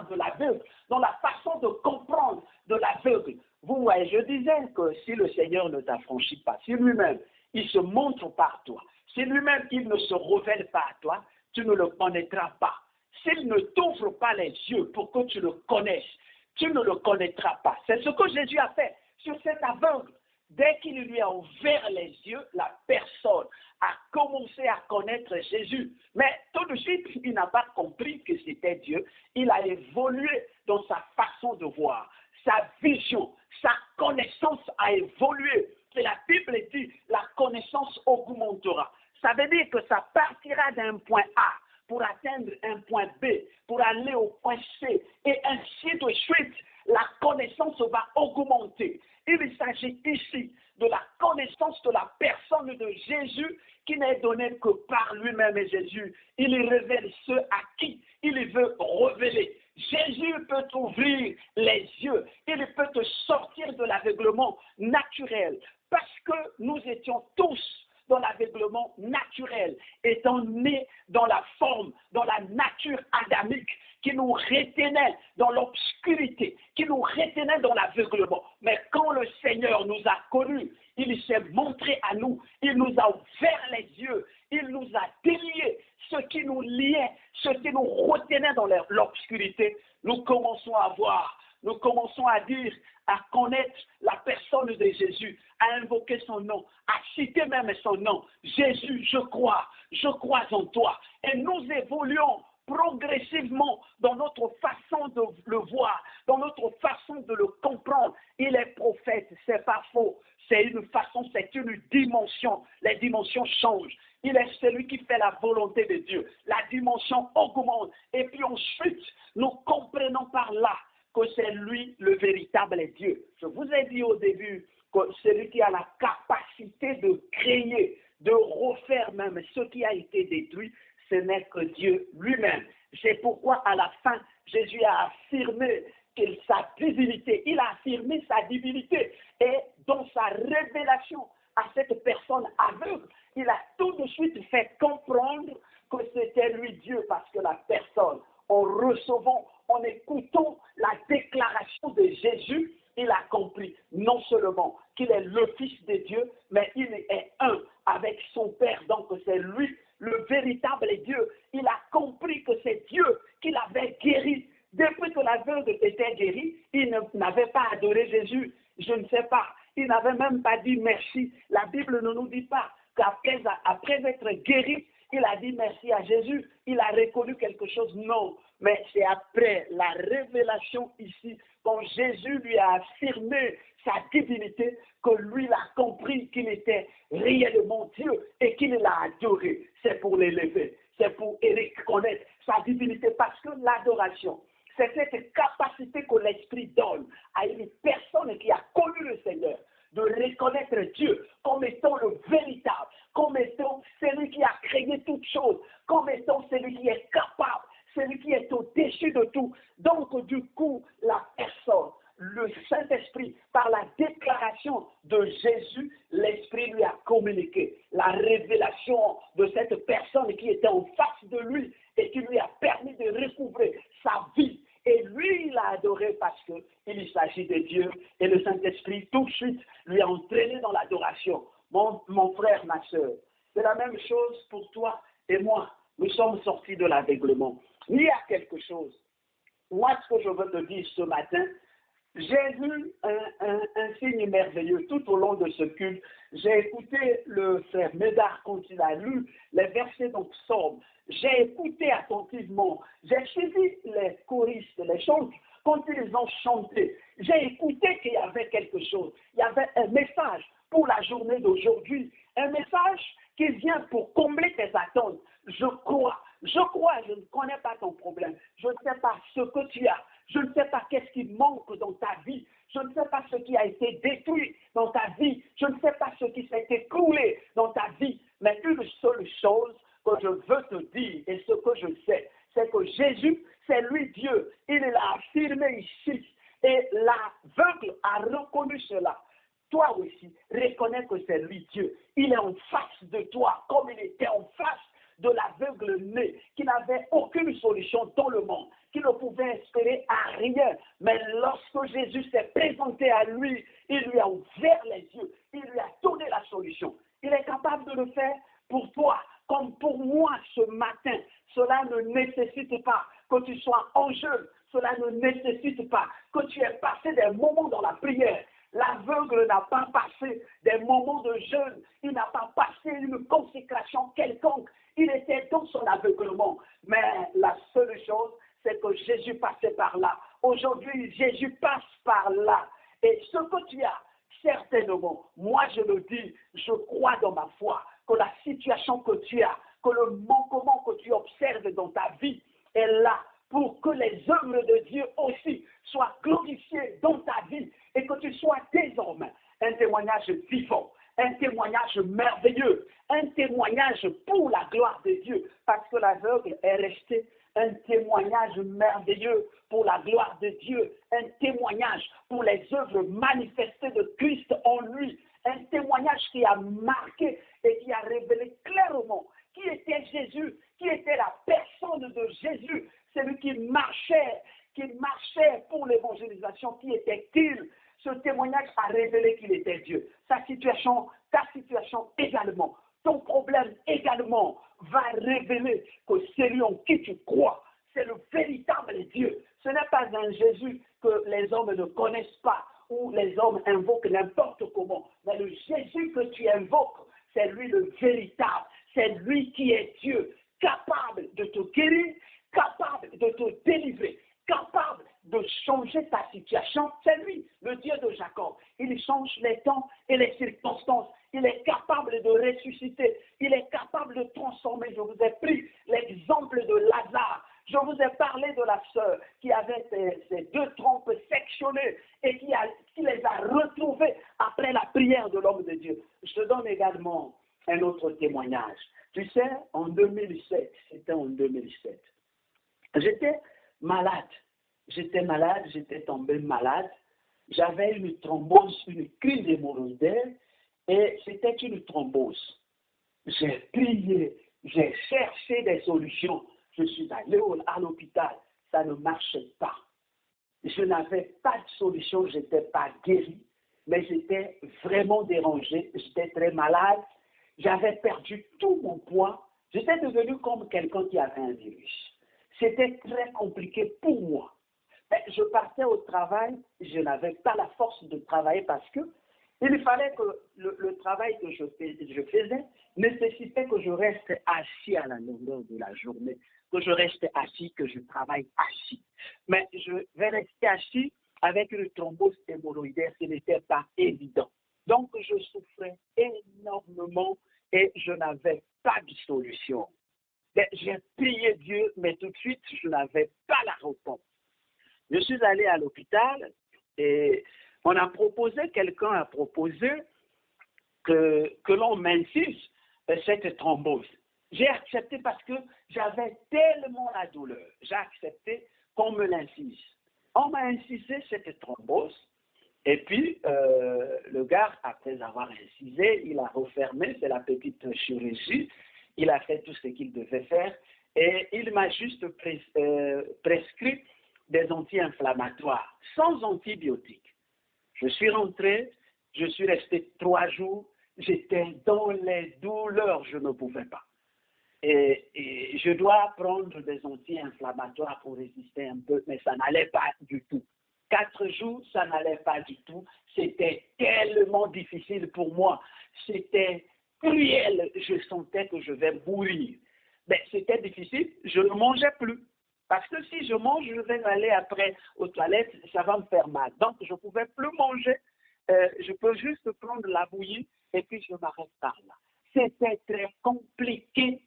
de l'aveugle, dans la façon de comprendre de l'aveugle. Vous voyez, je disais que si le Seigneur ne t'affranchit pas, si lui-même, il se montre par toi, si lui-même, il ne se révèle pas à toi, tu ne le connaîtras pas. S'il ne t'ouvre pas les yeux pour que tu le connaisses, tu ne le connaîtras pas. C'est ce que Jésus a fait sur cet aveugle. Dès qu'il lui a ouvert les yeux, la personne a commencé à connaître Jésus. Mais tout de suite, il n'a pas compris que c'était Dieu. Il a évolué dans sa façon de voir. Sa vision, sa connaissance a évolué. Et la Bible dit, la connaissance augmentera. Ça veut dire que ça partira d'un point A pour atteindre un point B, pour aller au point C, et ainsi de suite. La connaissance va augmenter. Il s'agit ici de la connaissance de la personne de Jésus qui n'est donnée que par lui-même. Et Jésus, il révèle ceux à qui il veut révéler. Jésus peut t'ouvrir les yeux. Il peut te sortir de l'aveuglement naturel. Parce que nous étions tous dans l'aveuglement naturel, étant nés dans la forme, dans la nature adamique, qui nous retenait dans l'obscurité, qui nous retenait dans l'aveuglement. Mais quand le Seigneur nous a connus, il s'est montré à nous, il nous a ouvert les yeux, il nous a déliés, ce qui nous liait, ce qui nous retenait dans l'obscurité. Nous commençons à voir, nous commençons à dire, à connaître la personne de Jésus, à invoquer son nom, à citer même son nom. Jésus, je crois en toi. Et nous évoluons progressivement dans notre façon de le voir, dans notre façon de le comprendre. Il est prophète, c'est pas faux. C'est une façon, c'est une dimension. Les dimensions changent. Il est celui qui fait la volonté de Dieu. La dimension augmente. Et puis ensuite, nous comprenons par là que c'est lui le véritable Dieu. Je vous ai dit au début que celui qui a la capacité de créer, de refaire même ce qui a été détruit, ce n'est que Dieu lui-même. C'est pourquoi à la fin, Jésus a affirmé sa divinité. Il a affirmé sa divinité. Et dans sa révélation à cette personne aveugle, il a tout de suite fait comprendre que c'était lui Dieu, parce que la personne, en recevant, en écoutant la déclaration de Jésus, il a compris non seulement qu'il est le Fils de Dieu, mais il est un avec son Père. Donc c'est lui le véritable Dieu. Il n'avait pas adoré Jésus, je ne sais pas. Il n'avait même pas dit merci. La Bible ne nous dit pas qu'après être guéri, il a dit merci à Jésus. Il a reconnu quelque chose. Non. Mais c'est après la révélation ici, quand Jésus lui a affirmé sa divinité, que lui a compris qu'il était réellement Dieu et qu'il l'a adoré. C'est pour l'élever. C'est pour reconnaître sa divinité. Parce que l'adoration, c'est cette capacité que l'Esprit donne à une personne qui a connu le Seigneur de reconnaître Dieu comme étant le véritable, comme étant celui qui a créé toutes choses, comme étant celui qui est capable, celui qui est au-dessus de tout. Donc, du coup, la personne, le Saint-Esprit, par la déclaration de Jésus, l'Esprit lui a communiqué la révélation de cette personne qui était en face de lui et qui lui a permis de recouvrer sa vie. Et lui, il a adoré parce qu'il s'agit de Dieu. Et le Saint-Esprit, tout de suite, lui a entraîné dans l'adoration. Mon frère, ma soeur, c'est la même chose pour toi et moi. Nous sommes sortis de l'aveuglement. Il y a quelque chose. Moi, ce que je veux te dire ce matin, j'ai vu un signe merveilleux tout au long de ce culte. J'ai écouté le frère Médard quand il a lu les versets dans Psaume. J'ai écouté attentivement. J'ai suivi les choristes, les chanteurs, quand ils ont chanté. J'ai écouté qu'il y avait quelque chose. Il y avait un message pour la journée d'aujourd'hui. Un message qui vient pour combler tes attentes. Je crois, je ne connais pas ton problème. Je ne sais pas ce que tu as. Je ne sais pas qu'est-ce qui manque dans ta vie. Je ne sais pas ce qui a été détruit dans ta vie. Je ne sais pas ce qui s'est écoulé dans ta vie. Mais une seule chose que je veux te dire et ce que je sais, c'est que Jésus, c'est lui Dieu. Il l'a affirmé ici. Et l'aveugle a reconnu cela. Toi aussi, reconnais que c'est lui Dieu. Il est en face de toi comme il était en face de l'aveugle né, qui n'avait aucune solution dans le monde, qui ne pouvait espérer à rien. Mais lorsque Jésus s'est présenté à lui, il lui a ouvert les yeux, il lui a donné la solution. Il est capable de le faire pour toi, comme pour moi ce matin. Cela ne nécessite pas que tu sois en jeûne, cela ne nécessite pas que tu aies passé des moments dans la prière. L'aveugle n'a pas passé des moments de jeûne, il n'a pas passé une consécration quelconque. Il était dans son aveuglement. Mais la seule chose, c'est que Jésus passait par là. Aujourd'hui, Jésus passe par là. Et ce que tu as, certainement, moi je le dis, je crois dans ma foi, que la situation que tu as, que le manquement que tu observes dans ta vie est là pour que les œuvres de Dieu aussi soient glorifiées dans ta vie et que tu sois désormais un témoignage vivant, un témoignage merveilleux, un témoignage pour la gloire de Dieu, parce que l'aveugle est resté un témoignage merveilleux pour la gloire de Dieu, un témoignage pour les œuvres manifestées de Christ en lui, un témoignage qui a marqué et qui a révélé clairement qui était Jésus, qui était la personne de Jésus, celui qui marchait pour l'évangélisation, qui était-il? Ce témoignage a révélé qu'il était Dieu. Ta situation également, ton problème également va révéler que celui en qui tu crois, c'est le véritable Dieu. Ce n'est pas un Jésus que les hommes ne connaissent pas ou les hommes invoquent n'importe comment. Mais le Jésus que tu invoques, c'est lui le véritable. C'est lui qui est Dieu, capable de te guérir, capable de te délivrer, capable de changer ta situation. C'est lui, le Dieu de Jacob. Il change les temps et les circonstances. Il est capable de ressusciter. Il est capable de transformer. Je vous ai pris l'exemple de Lazare. Je vous ai parlé de la sœur qui avait ses deux trompes sectionnées et qui les a retrouvées après la prière de l'homme de Dieu. Je te donne également un autre témoignage. Tu sais, en 2007, c'était en 2007, j'étais malade, j'étais tombé malade, j'avais une thrombose, une crise hémorroïdaire, et c'était une thrombose. J'ai prié, j'ai cherché des solutions, je suis allé à l'hôpital, ça ne marchait pas. Je n'avais pas de solution, je n'étais pas guéri, mais j'étais vraiment dérangé, j'étais très malade. J'avais perdu tout mon poids. J'étais devenu comme quelqu'un qui avait un virus. C'était très compliqué pour moi. Je partais au travail, je n'avais pas la force de travailler parce que il fallait que le travail que je faisais nécessitait que je reste assis à la longueur de la journée, que je reste assis, que je travaille assis. Mais je vais rester assis avec une thrombose hémorroïdaire, ce n'était pas évident. Donc, je souffrais énormément et je n'avais pas de solution. J'ai prié Dieu, mais tout de suite, je n'avais pas la réponse. Je suis allé à l'hôpital et quelqu'un a proposé que l'on m'incise cette thrombose. J'ai accepté parce que j'avais tellement la douleur. J'ai accepté qu'on me l'incise. On m'a incisé cette thrombose et puis le gars, après avoir incisé, il a refermé, c'est la petite chirurgie. Il a fait tout ce qu'il devait faire et il m'a juste prescrit des anti-inflammatoires, sans antibiotiques. Je suis rentré, je suis resté 3 jours, j'étais dans les douleurs, je ne pouvais pas. Et je dois prendre des anti-inflammatoires pour résister un peu, mais ça n'allait pas du tout. 4 jours, ça n'allait pas du tout. C'était tellement difficile pour moi. C'était cruel. Je sentais que je vais mourir. Mais c'était difficile. Je ne mangeais plus. Parce que si je mange, je vais aller après aux toilettes, ça va me faire mal. Donc, je ne pouvais plus manger. Je peux juste prendre la bouillie et puis je m'arrête par là. C'était très compliqué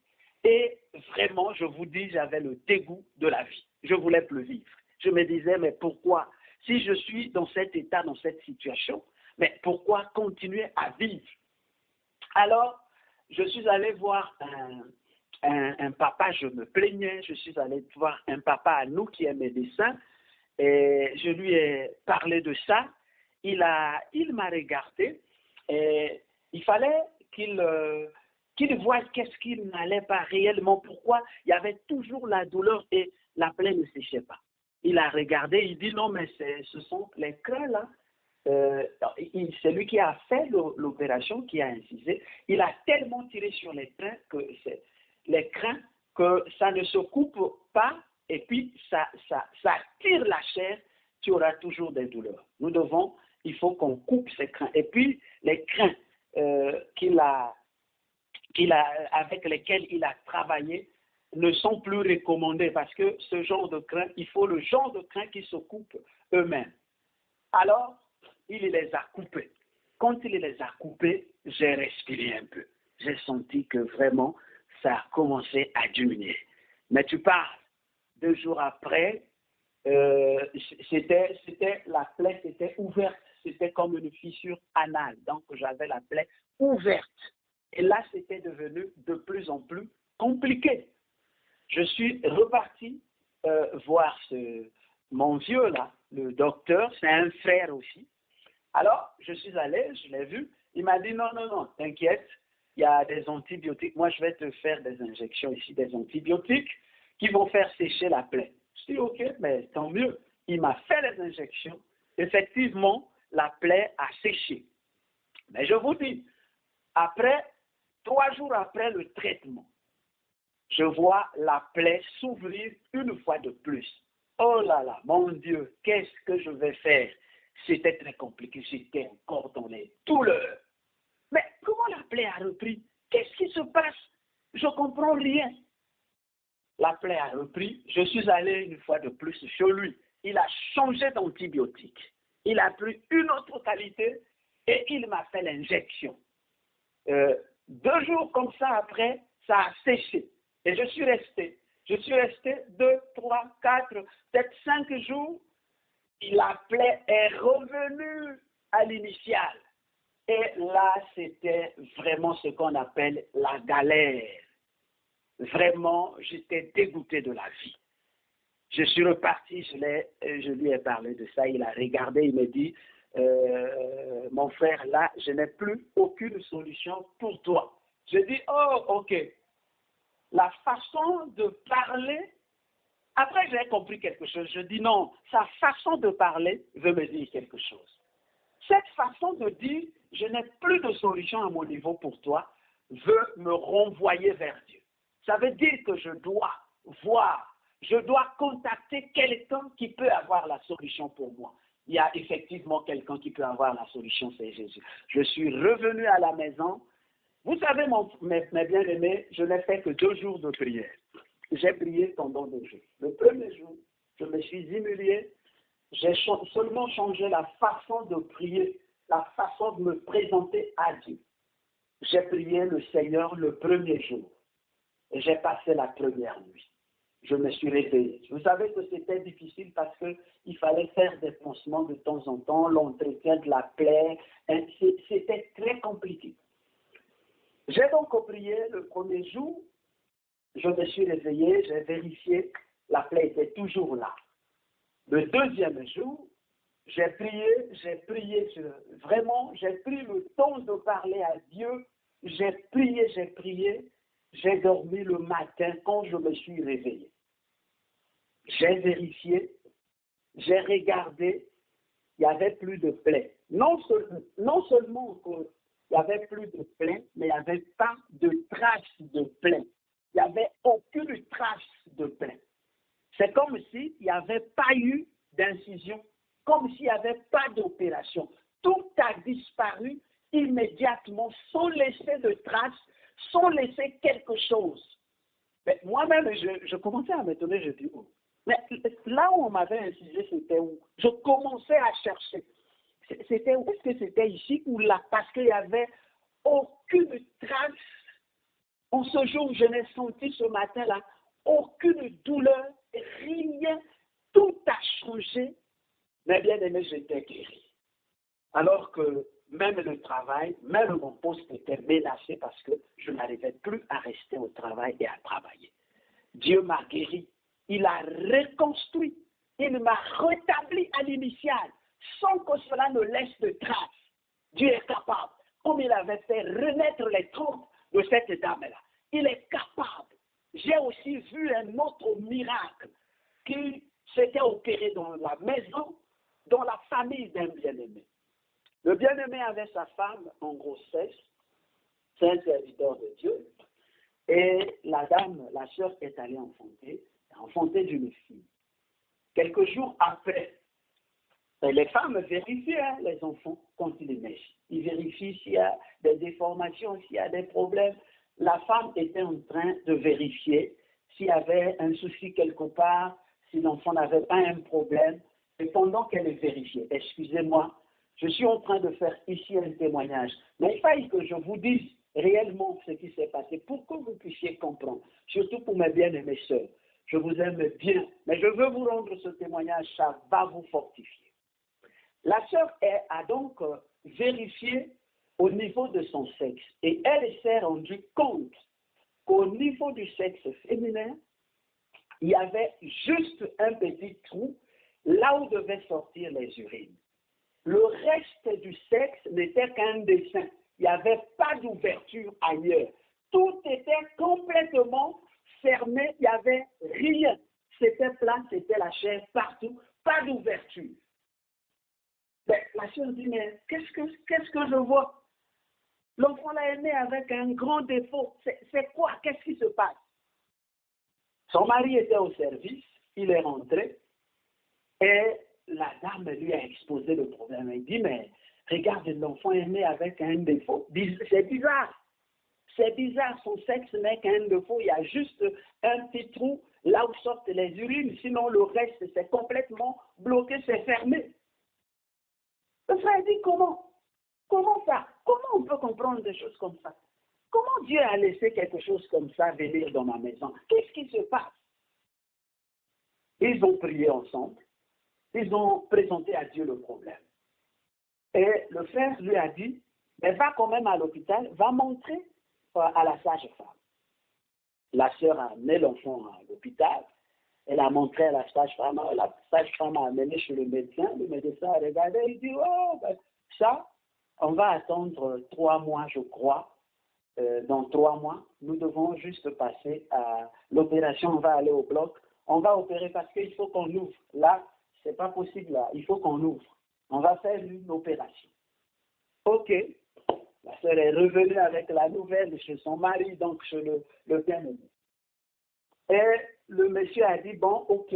et vraiment, je vous dis, j'avais le dégoût de la vie. Je ne voulais plus vivre. Je me disais, mais pourquoi? Si je suis dans cet état, dans cette situation, mais pourquoi continuer à vivre? Alors, je suis allé voir un papa, je me plaignais, je suis allé voir un papa à nous qui est médecin, et je lui ai parlé de ça. Il m'a regardé, et il fallait qu'il voie qu'est-ce qui n'allait pas réellement, pourquoi il y avait toujours la douleur et la plaie ne séchait pas. Il a regardé, il dit non, mais ce sont les crins là. C'est lui qui a fait l'opération, qui a incisé. Il a tellement tiré sur les crins que ça ne se coupe pas et puis ça tire la chair, tu auras toujours des douleurs. Il faut qu'on coupe ces crins. Et puis les crins avec lesquels il a travaillé ne sont plus recommandés parce que ce genre de crins, il faut le genre de crins qui se coupent eux-mêmes. Alors, il les a coupés. Quand il les a coupés, j'ai respiré un peu. J'ai senti que vraiment, ça a commencé à diminuer. Mais tu parles, 2 jours après, la plaie était ouverte. C'était comme une fissure anale. Donc, j'avais la plaie ouverte. Et là, c'était devenu de plus en plus compliqué. Je suis reparti voir mon vieux là, le docteur, c'est un frère aussi. Alors, je suis allé, je l'ai vu, il m'a dit non, t'inquiète, il y a des antibiotiques, moi je vais te faire des injections ici, des antibiotiques qui vont faire sécher la plaie. Je dis ok, mais tant mieux. Il m'a fait les injections, effectivement, la plaie a séché. Mais je vous dis, 3 jours après le traitement, je vois la plaie s'ouvrir une fois de plus. Oh là là, mon Dieu, qu'est-ce que je vais faire? C'était très compliqué, j'étais encore dans les douleurs. Mais comment la plaie a repris? Qu'est-ce qui se passe? Je ne comprends rien. La plaie a repris, je suis allé une fois de plus chez lui. Il a changé d'antibiotique. Il a pris une autre qualité et il m'a fait l'injection. 2 jours comme ça après, ça a séché. Et je suis resté 2, 3, 4, peut-être 5 jours. La plaie est revenue à l'initiale. Et là, c'était vraiment ce qu'on appelle la galère. Vraiment, j'étais dégoûté de la vie. Je suis reparti, je lui ai parlé de ça. Il a regardé, il me dit, mon frère, là, je n'ai plus aucune solution pour toi. Je dis, oh, ok. La façon de parler, après j'ai compris quelque chose. Je dis non, sa façon de parler veut me dire quelque chose. Cette façon de dire, je n'ai plus de solution à mon niveau pour toi, veut me renvoyer vers Dieu. Ça veut dire que je dois voir je dois contacter quelqu'un qui peut avoir la solution pour moi. Il y a effectivement quelqu'un qui peut avoir la solution, c'est Jésus. Je suis revenu à la maison. Vous savez, mes bien-aimés, je n'ai fait que 2 jours de prière. J'ai prié pendant 2 jours. Le premier jour, je me suis humilié. J'ai seulement changé la façon de prier, la façon de me présenter à Dieu. J'ai prié le Seigneur le premier jour. Et j'ai passé la première nuit. Je me suis réveillé. Vous savez que c'était difficile parce qu'il fallait faire des pansements de temps en temps, l'entretien de la plaie. C'était très compliqué. J'ai donc prié le premier jour. Je me suis réveillé, j'ai vérifié, la plaie était toujours là. Le deuxième jour, j'ai prié, vraiment, j'ai pris le temps de parler à Dieu. J'ai prié, j'ai dormi le matin quand je me suis réveillé. J'ai vérifié, j'ai regardé, il n'y avait plus de plaie. Non seulement qu'il n'y avait plus de plaie, mais il n'y avait pas de trace de plaie. Il n'y avait aucune trace de plaie. C'est comme s'il n'y avait pas eu d'incision, comme s'il n'y avait pas d'opération. Tout a disparu immédiatement, sans laisser de traces, sans laisser quelque chose. Mais moi-même, je commençais à m'étonner, je dis, oh. Mais là où on m'avait incisé, c'était où? Je commençais à chercher. C'était où? Est-ce que c'était ici ou là? Parce qu'il n'y avait aucune trace. En ce jour, je n'ai senti ce matin-là aucune douleur, rien, tout a changé. Mais bien aimé, j'étais guéri. Alors que même le travail, même mon poste était menacé parce que je n'arrivais plus à rester au travail et à travailler. Dieu m'a guéri. Il a reconstruit. Il m'a rétabli à l'initial sans que cela ne laisse de traces. Dieu est capable. Comme il avait fait renaître les trompes de cette dame-là. Il est capable. J'ai aussi vu un autre miracle qui s'était opéré dans la maison, dans la famille d'un bien-aimé. Le bien-aimé avait sa femme en grossesse, c'est un serviteur de Dieu, et la dame, la sœur est allée enfanter d'une fille. Quelques jours après, les femmes vérifient les enfants quand ils naissent. Ils vérifient s'il y a des déformations, s'il y a des problèmes. La femme était en train de vérifier s'il y avait un souci quelque part, si l'enfant n'avait pas un problème. Et pendant qu'elle vérifiait, excusez-moi, je suis en train de faire ici un témoignage. Mais il faille que je vous dise réellement ce qui s'est passé pour que vous puissiez comprendre, surtout pour mes bien-aimées sœurs. Je vous aime bien, mais je veux vous rendre ce témoignage, ça va vous fortifier. La sœur a donc vérifié au niveau de son sexe et elle s'est rendue compte qu'au niveau du sexe féminin, il y avait juste un petit trou là où devaient sortir les urines. Le reste du sexe n'était qu'un dessin. Il n'y avait pas d'ouverture ailleurs. Tout était complètement fermé. Il n'y avait rien. C'était plat, c'était la chair partout. Pas d'ouverture. Ben, la sœur dit, mais qu'est-ce que je vois? L'enfant l'a né avec un grand défaut. C'est quoi? Qu'est-ce qui se passe? Son mari était au service. Il est rentré. Et la dame lui a exposé le problème. Elle dit, mais regarde, l'enfant est né avec un défaut. C'est bizarre. C'est bizarre, son sexe n'est qu'un défaut. Il y a juste un petit trou là où sortent les urines. Sinon, le reste, c'est complètement bloqué, c'est fermé. Le frère dit, comment? Comment ça? Comment on peut comprendre des choses comme ça? Comment Dieu a laissé quelque chose comme ça venir dans ma maison? Qu'est-ce qui se passe? Ils ont prié ensemble. Ils ont présenté à Dieu le problème. Et le frère lui a dit, mais va quand même à l'hôpital, va montrer à la sage-femme. La sœur a amené l'enfant à l'hôpital, elle a montré à la sage-femme, la sage-femme a amené chez le médecin a regardé, il dit, oh, ben, ça, on va attendre 3 mois, je crois. Dans 3 mois, nous devons juste passer à l'opération, on va aller au bloc, on va opérer parce qu'il faut qu'on ouvre. Là, c'est pas possible là, il faut qu'on ouvre. On va faire une opération. Ok. La sœur est revenue avec la nouvelle chez son mari, donc chez le bien-aimé. Et le monsieur a dit, bon, ok,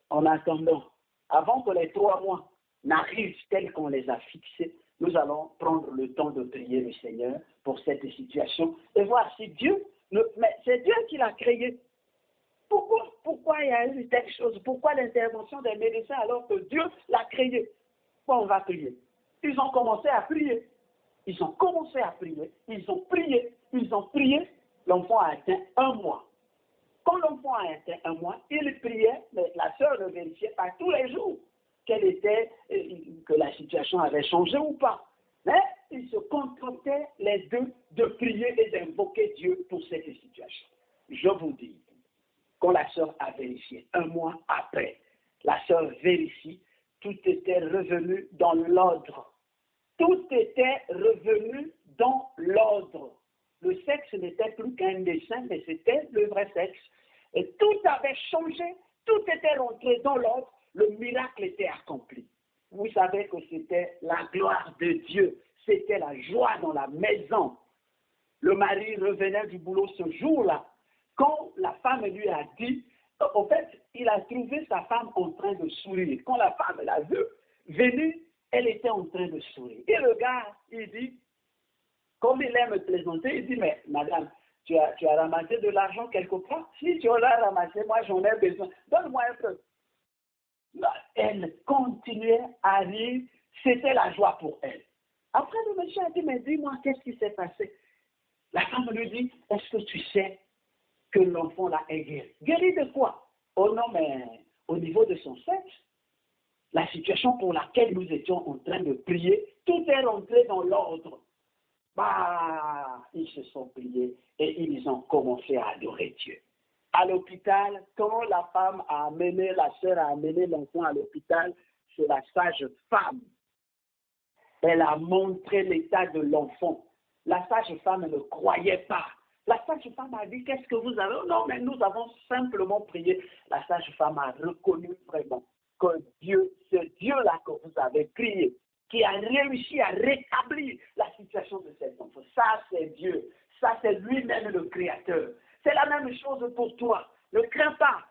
en attendant, avant que les 3 mois n'arrivent tels qu'on les a fixés, nous allons prendre le temps de prier le Seigneur pour cette situation et voir si Dieu, mais c'est Dieu qui l'a créé. Pourquoi il y a eu telle chose? Pourquoi l'intervention des médecins alors que Dieu l'a créé? Pourquoi on va prier? Ils ont commencé à prier. Ils ont commencé à prier. Ils ont prié. Ils ont prié. L'enfant a atteint 1 mois. Quand l'enfant a atteint 1 mois, il priait, mais la sœur ne vérifiait pas tous les jours que la situation avait changé ou pas. Mais ils se contentaient les deux de prier et d'invoquer Dieu pour cette situation. Je vous dis, quand la sœur a vérifié 1 mois après, la sœur vérifie, tout était revenu dans l'ordre. Tout était revenu dans l'ordre. Le sexe n'était plus qu'un dessin, mais c'était le vrai sexe. Et tout avait changé, tout était rentré dans l'ordre, le miracle était accompli. Vous savez que c'était la gloire de Dieu, c'était la joie dans la maison. Le mari revenait du boulot ce jour-là. Quand la femme lui a dit, en fait, il a trouvé sa femme en train de sourire. Quand la femme l'a vue venue, elle était en train de sourire. Et le gars, il dit, comme il aime plaisanter, il dit, mais madame, tu as ramassé de l'argent quelque part? Si tu en as ramassé, moi j'en ai besoin. Donne-moi un peu. Elle continuait à rire. C'était la joie pour elle. Après, le monsieur a dit, mais dis-moi, qu'est-ce qui s'est passé? La femme lui dit, est-ce que tu sais que l'enfant là est guéri? Guéri de quoi? Oh non, mais au niveau de son sexe, la situation pour laquelle nous étions en train de prier, tout est rentré dans l'ordre. Bah, ils se sont pliés et ils ont commencé à adorer Dieu. À l'hôpital, quand la femme a amené, la sœur a amené l'enfant à l'hôpital, c'est la sage femme. Elle a montré l'état de l'enfant. La sage femme ne croyait pas. La sage femme a dit, qu'est-ce que vous avez? Non, mais nous avons simplement prié. La sage femme a reconnu vraiment que Dieu, ce Dieu-là que vous avez prié, qui a réussi à rétablir la situation de cet enfant. Ça, c'est Dieu. Ça, c'est lui-même le Créateur. C'est la même chose pour toi. Ne crains pas.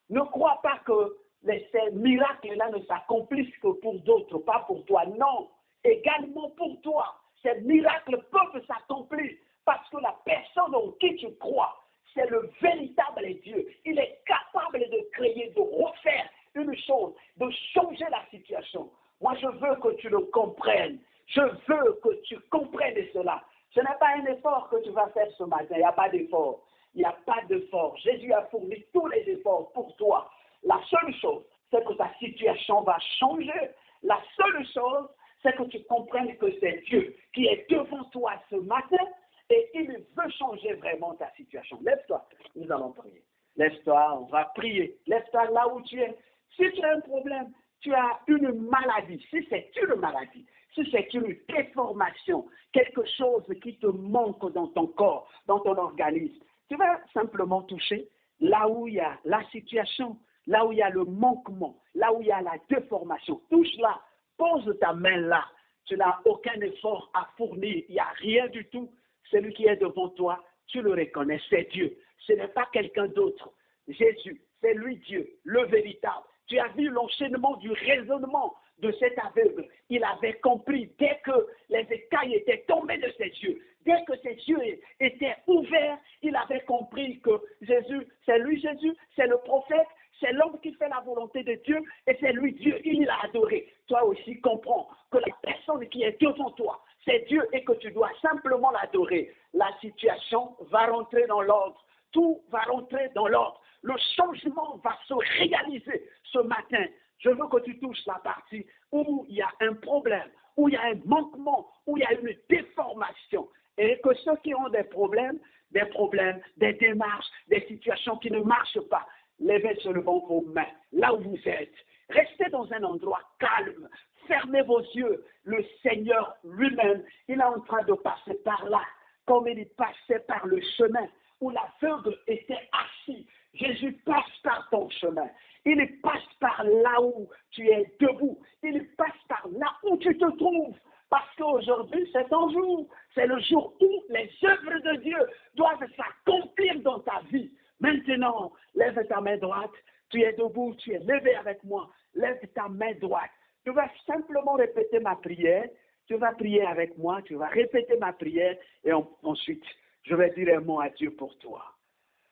Ne crois pas que ces miracles-là ne s'accomplissent que pour d'autres, pas pour toi. Non, également pour toi. Ces miracles peuvent s'accomplir parce que la personne en qui tu crois, c'est le véritable Dieu. Il est capable de créer, de refaire une chose, de changer la situation. Moi, je veux que tu le comprennes. Je veux que tu comprennes cela. Ce n'est pas un effort que tu vas faire ce matin. Il n'y a pas d'effort. Il n'y a pas d'effort. Jésus a fourni tous les efforts pour toi. La seule chose, c'est que ta situation va changer. La seule chose, c'est que tu comprennes que c'est Dieu qui est devant toi ce matin et il veut changer vraiment ta situation. Lève-toi, nous allons prier. Lève-toi, on va prier. Lève-toi là où tu es. Si tu as un problème, tu as une maladie, si c'est une maladie, si c'est une déformation, quelque chose qui te manque dans ton corps, dans ton organisme, tu vas simplement toucher là où il y a la situation, là où il y a le manquement, là où il y a la déformation. Touche là, pose ta main là. Tu n'as aucun effort à fournir, il n'y a rien du tout. Celui qui est devant toi, tu le reconnais, c'est Dieu. Ce n'est pas quelqu'un d'autre. Jésus, c'est lui Dieu, le véritable. Tu as vu l'enchaînement du raisonnement de cet aveugle. Il avait compris dès que les écailles étaient tombées de ses yeux, dès que ses yeux étaient ouverts, il avait compris que Jésus, c'est lui Jésus, c'est le prophète, c'est l'homme qui fait la volonté de Dieu et c'est lui Dieu, il l'a adoré. Toi aussi comprends que la personne qui est devant toi, c'est Dieu et que tu dois simplement l'adorer. La situation va rentrer dans l'ordre, tout va rentrer dans l'ordre. Le changement va se réaliser ce matin. Je veux que tu touches la partie où il y a un problème, où il y a un manquement, où il y a une déformation. Et que ceux qui ont des problèmes, des démarches, des situations qui ne marchent pas, levez seulement vos mains là où vous êtes. Restez dans un endroit calme. Fermez vos yeux. Le Seigneur lui-même, il est en train de passer par là, comme il passait par le chemin où l'aveugle était assis. Jésus passe par ton chemin. Il passe par là où tu es debout. Il passe par là où tu te trouves. Parce qu'aujourd'hui, c'est ton jour. C'est le jour où les œuvres de Dieu doivent s'accomplir dans ta vie. Maintenant, lève ta main droite. Tu es debout, tu es levé avec moi. Lève ta main droite. Tu vas simplement répéter ma prière. Tu vas prier avec moi. Tu vas répéter ma prière. Et ensuite, je vais dire un mot à Dieu pour toi.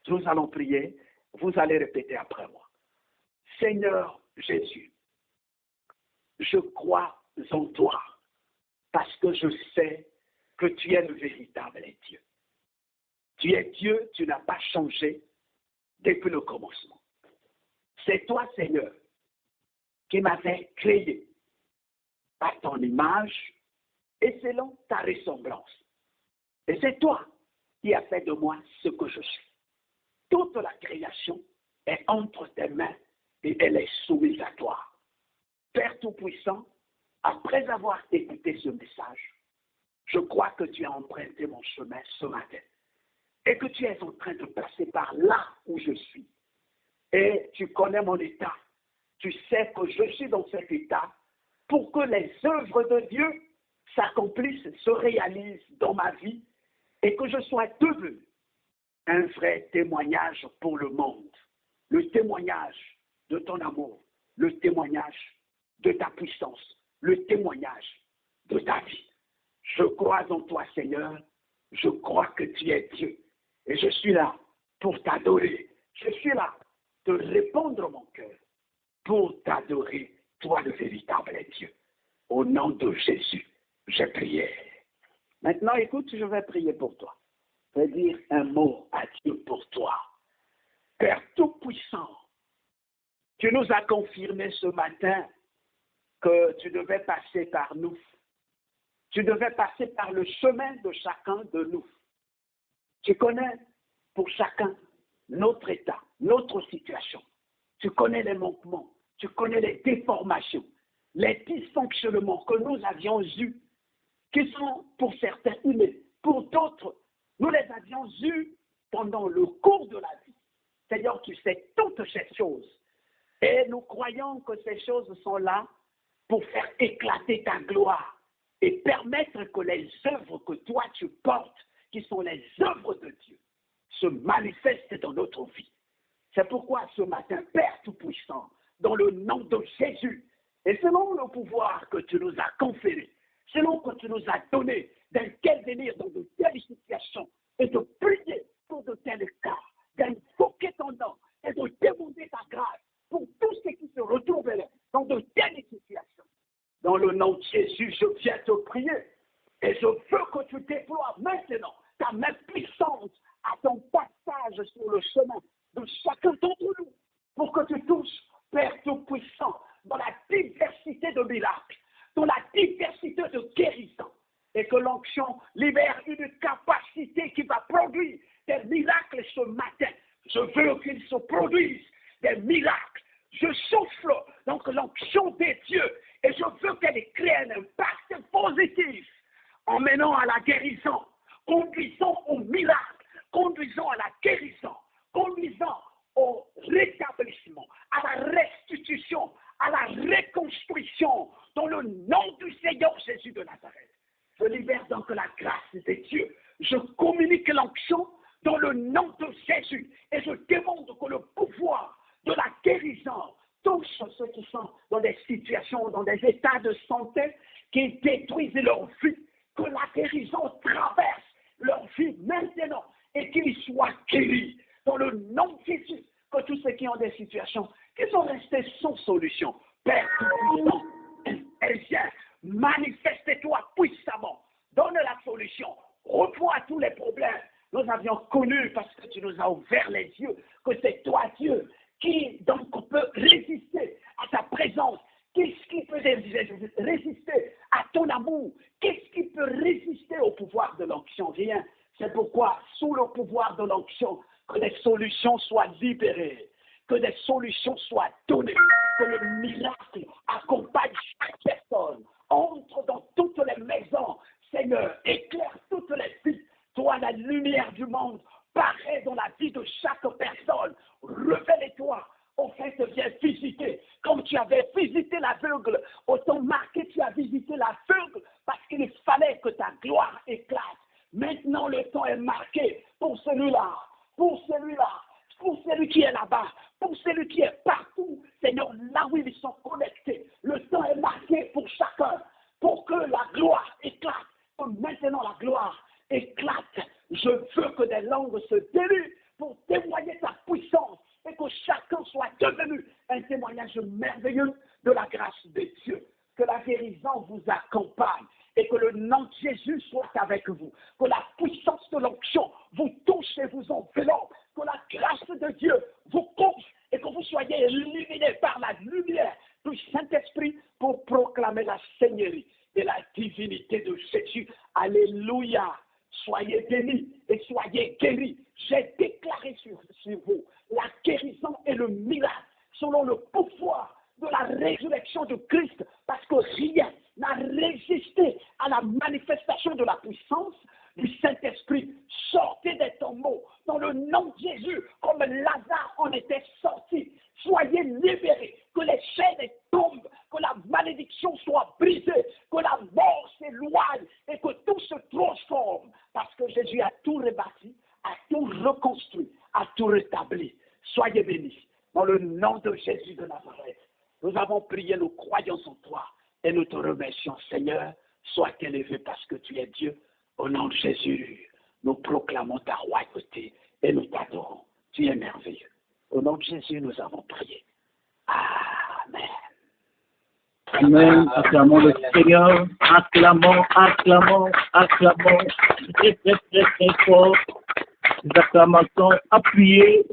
Nous allons prier. Vous allez répéter après moi. Seigneur Jésus, je crois en toi parce que je sais que tu es le véritable Dieu. Tu es Dieu, tu n'as pas changé depuis le commencement. C'est toi, Seigneur, qui m'avais créé à ton image et selon ta ressemblance. Et c'est toi qui as fait de moi ce que je suis. Toute la création est entre tes mains et elle est soumise à toi. Père Tout-Puissant, après avoir écouté ce message, je crois que tu as emprunté mon chemin ce matin et que tu es en train de passer par là où je suis. Et tu connais mon état. Tu sais que je suis dans cet état pour que les œuvres de Dieu s'accomplissent, se réalisent dans ma vie et que je sois devenu un vrai témoignage pour le monde. Le témoignage de ton amour, le témoignage de ta puissance, le témoignage de ta vie. Je crois en toi, Seigneur. Je crois que tu es Dieu. Et je suis là pour t'adorer. Je suis là de répondre mon cœur pour t'adorer, toi le véritable Dieu. Au nom de Jésus, je prie. Maintenant, écoute, je vais prier pour toi. Je vais dire un mot à Dieu pour toi. Père Tout-Puissant, tu nous as confirmé ce matin que tu devais passer par nous. Tu devais passer par le chemin de chacun de nous. Tu connais pour chacun notre état, notre situation. Tu connais les manquements, tu connais les déformations, les dysfonctionnements que nous avions eus, qui sont pour certains humains, pour d'autres, nous les avions eus pendant le cours de la vie. Seigneur, tu sais toutes ces choses. Et nous croyons que ces choses sont là pour faire éclater ta gloire et permettre que les œuvres que toi tu portes, qui sont les œuvres de Dieu, se manifestent dans notre vie. C'est pourquoi ce matin, Père Tout-Puissant, dans le nom de Jésus, et selon le pouvoir que tu nous as conféré, selon que tu nous as donné d'intervenir dans de telles situations et de prier pour de tels cas, d'invoquer ton nom et de demander ta grâce pour tous ceux qui se retrouveraient dans de telles situations. Dans le nom de Jésus, je viens te prier et je veux que tu déploies maintenant ta main puissante à ton passage sur le chemin de chacun d'entre nous pour que tu touches, Père Tout-Puissant, dans la diversité de miracles, dans la diversité de guérisons, et que l'onction libère une capacité qui va produire des miracles ce matin. Je veux qu'ils se produisent des miracles. Je souffle donc l'onction des dieux et je veux qu'elle crée un impact positif en menant à la guérison, conduisant au miracle, conduisant à la guérison, conduisant au rétablissement, à la restitution, à la reconstruction, dans le nom du Seigneur Jésus de Nazareth. Je libère donc la grâce des dieux. Je communique l'onction dans le nom de Jésus et je demande que le pouvoir de la guérison touche ceux qui sont dans des situations, dans des états de santé qui détruisent leur vie, que la guérison traverse leur vie maintenant et qu'ils soient guéris dans le nom de Jésus, que tous ceux qui ont des situations qui sont restés sans solution, Père Tout-Puissant, viens, manifeste-toi puissamment, donne la solution, réponds à tous les problèmes. Nous avions connu, parce que tu nous as ouvert les yeux, que c'est toi, Dieu, qui donc peut résister à ta présence. Qu'est-ce qui peut résister à ton amour? Qu'est-ce qui peut résister au pouvoir de l'onction? Rien. C'est pourquoi, sous le pouvoir de l'onction, que des solutions soient libérées, que des solutions soient données, que le miracle accompagne chaque personne, entre dans toutes les maisons, Seigneur, éclaire toutes les vies. Toi, la lumière du monde, paraît dans la vie de chaque personne. Révèle-toi. Au fait, viens visiter. Comme tu avais visité l'aveugle, autant marqué, tu as visité l'aveugle parce qu'il fallait que ta gloire éclate. Maintenant, le temps est marqué pour celui-là. Pour celui-là. pour celui qui est là-bas, pour celui qui est partout, Seigneur, là où ils sont connectés. Le temps est marqué pour chacun, pour que la gloire éclate, que maintenant la gloire éclate. Je veux que des langues se délient pour témoigner ta puissance et que chacun soit devenu un témoignage merveilleux de la grâce de Dieu. Que la guérison vous accompagne et que le nom de Jésus soit avec vous. Que la puissance de l'onction vous touche et vous enveloppe. Que la grâce de Dieu vous couvre et que vous soyez illuminés par la lumière du Saint-Esprit pour proclamer la Seigneurie et la divinité de Jésus. Alléluia. Soyez bénis et soyez guéris. J'ai déclaré sur vous la guérison et le miracle selon le pouvoir de la résurrection de Christ, parce que rien n'a résisté à la manifestation de la puissance du Saint-Esprit. Sortez des tombeaux dans le nom de Jésus, comme Lazare en était sorti. Soyez libérés, que les chaînes tombent, que la malédiction soit brisée, que la mort s'éloigne et que tout se transforme, parce que Jésus a tout rebâti, a tout reconstruit, a tout rétabli. Soyez bénis dans le nom de Jésus de Nazareth. Nous avons prié, nous croyons en toi et nous te remercions, Seigneur. Sois élevé parce que tu es Dieu. Au nom de Jésus, nous proclamons ta royauté et nous t'adorons. Tu es merveilleux. Au nom de Jésus, nous avons prié. Amen. Amen. Acclamons le Seigneur. Acclamons, acclamons, acclamons. Très, très, très, très fort. Des acclamations appuyées.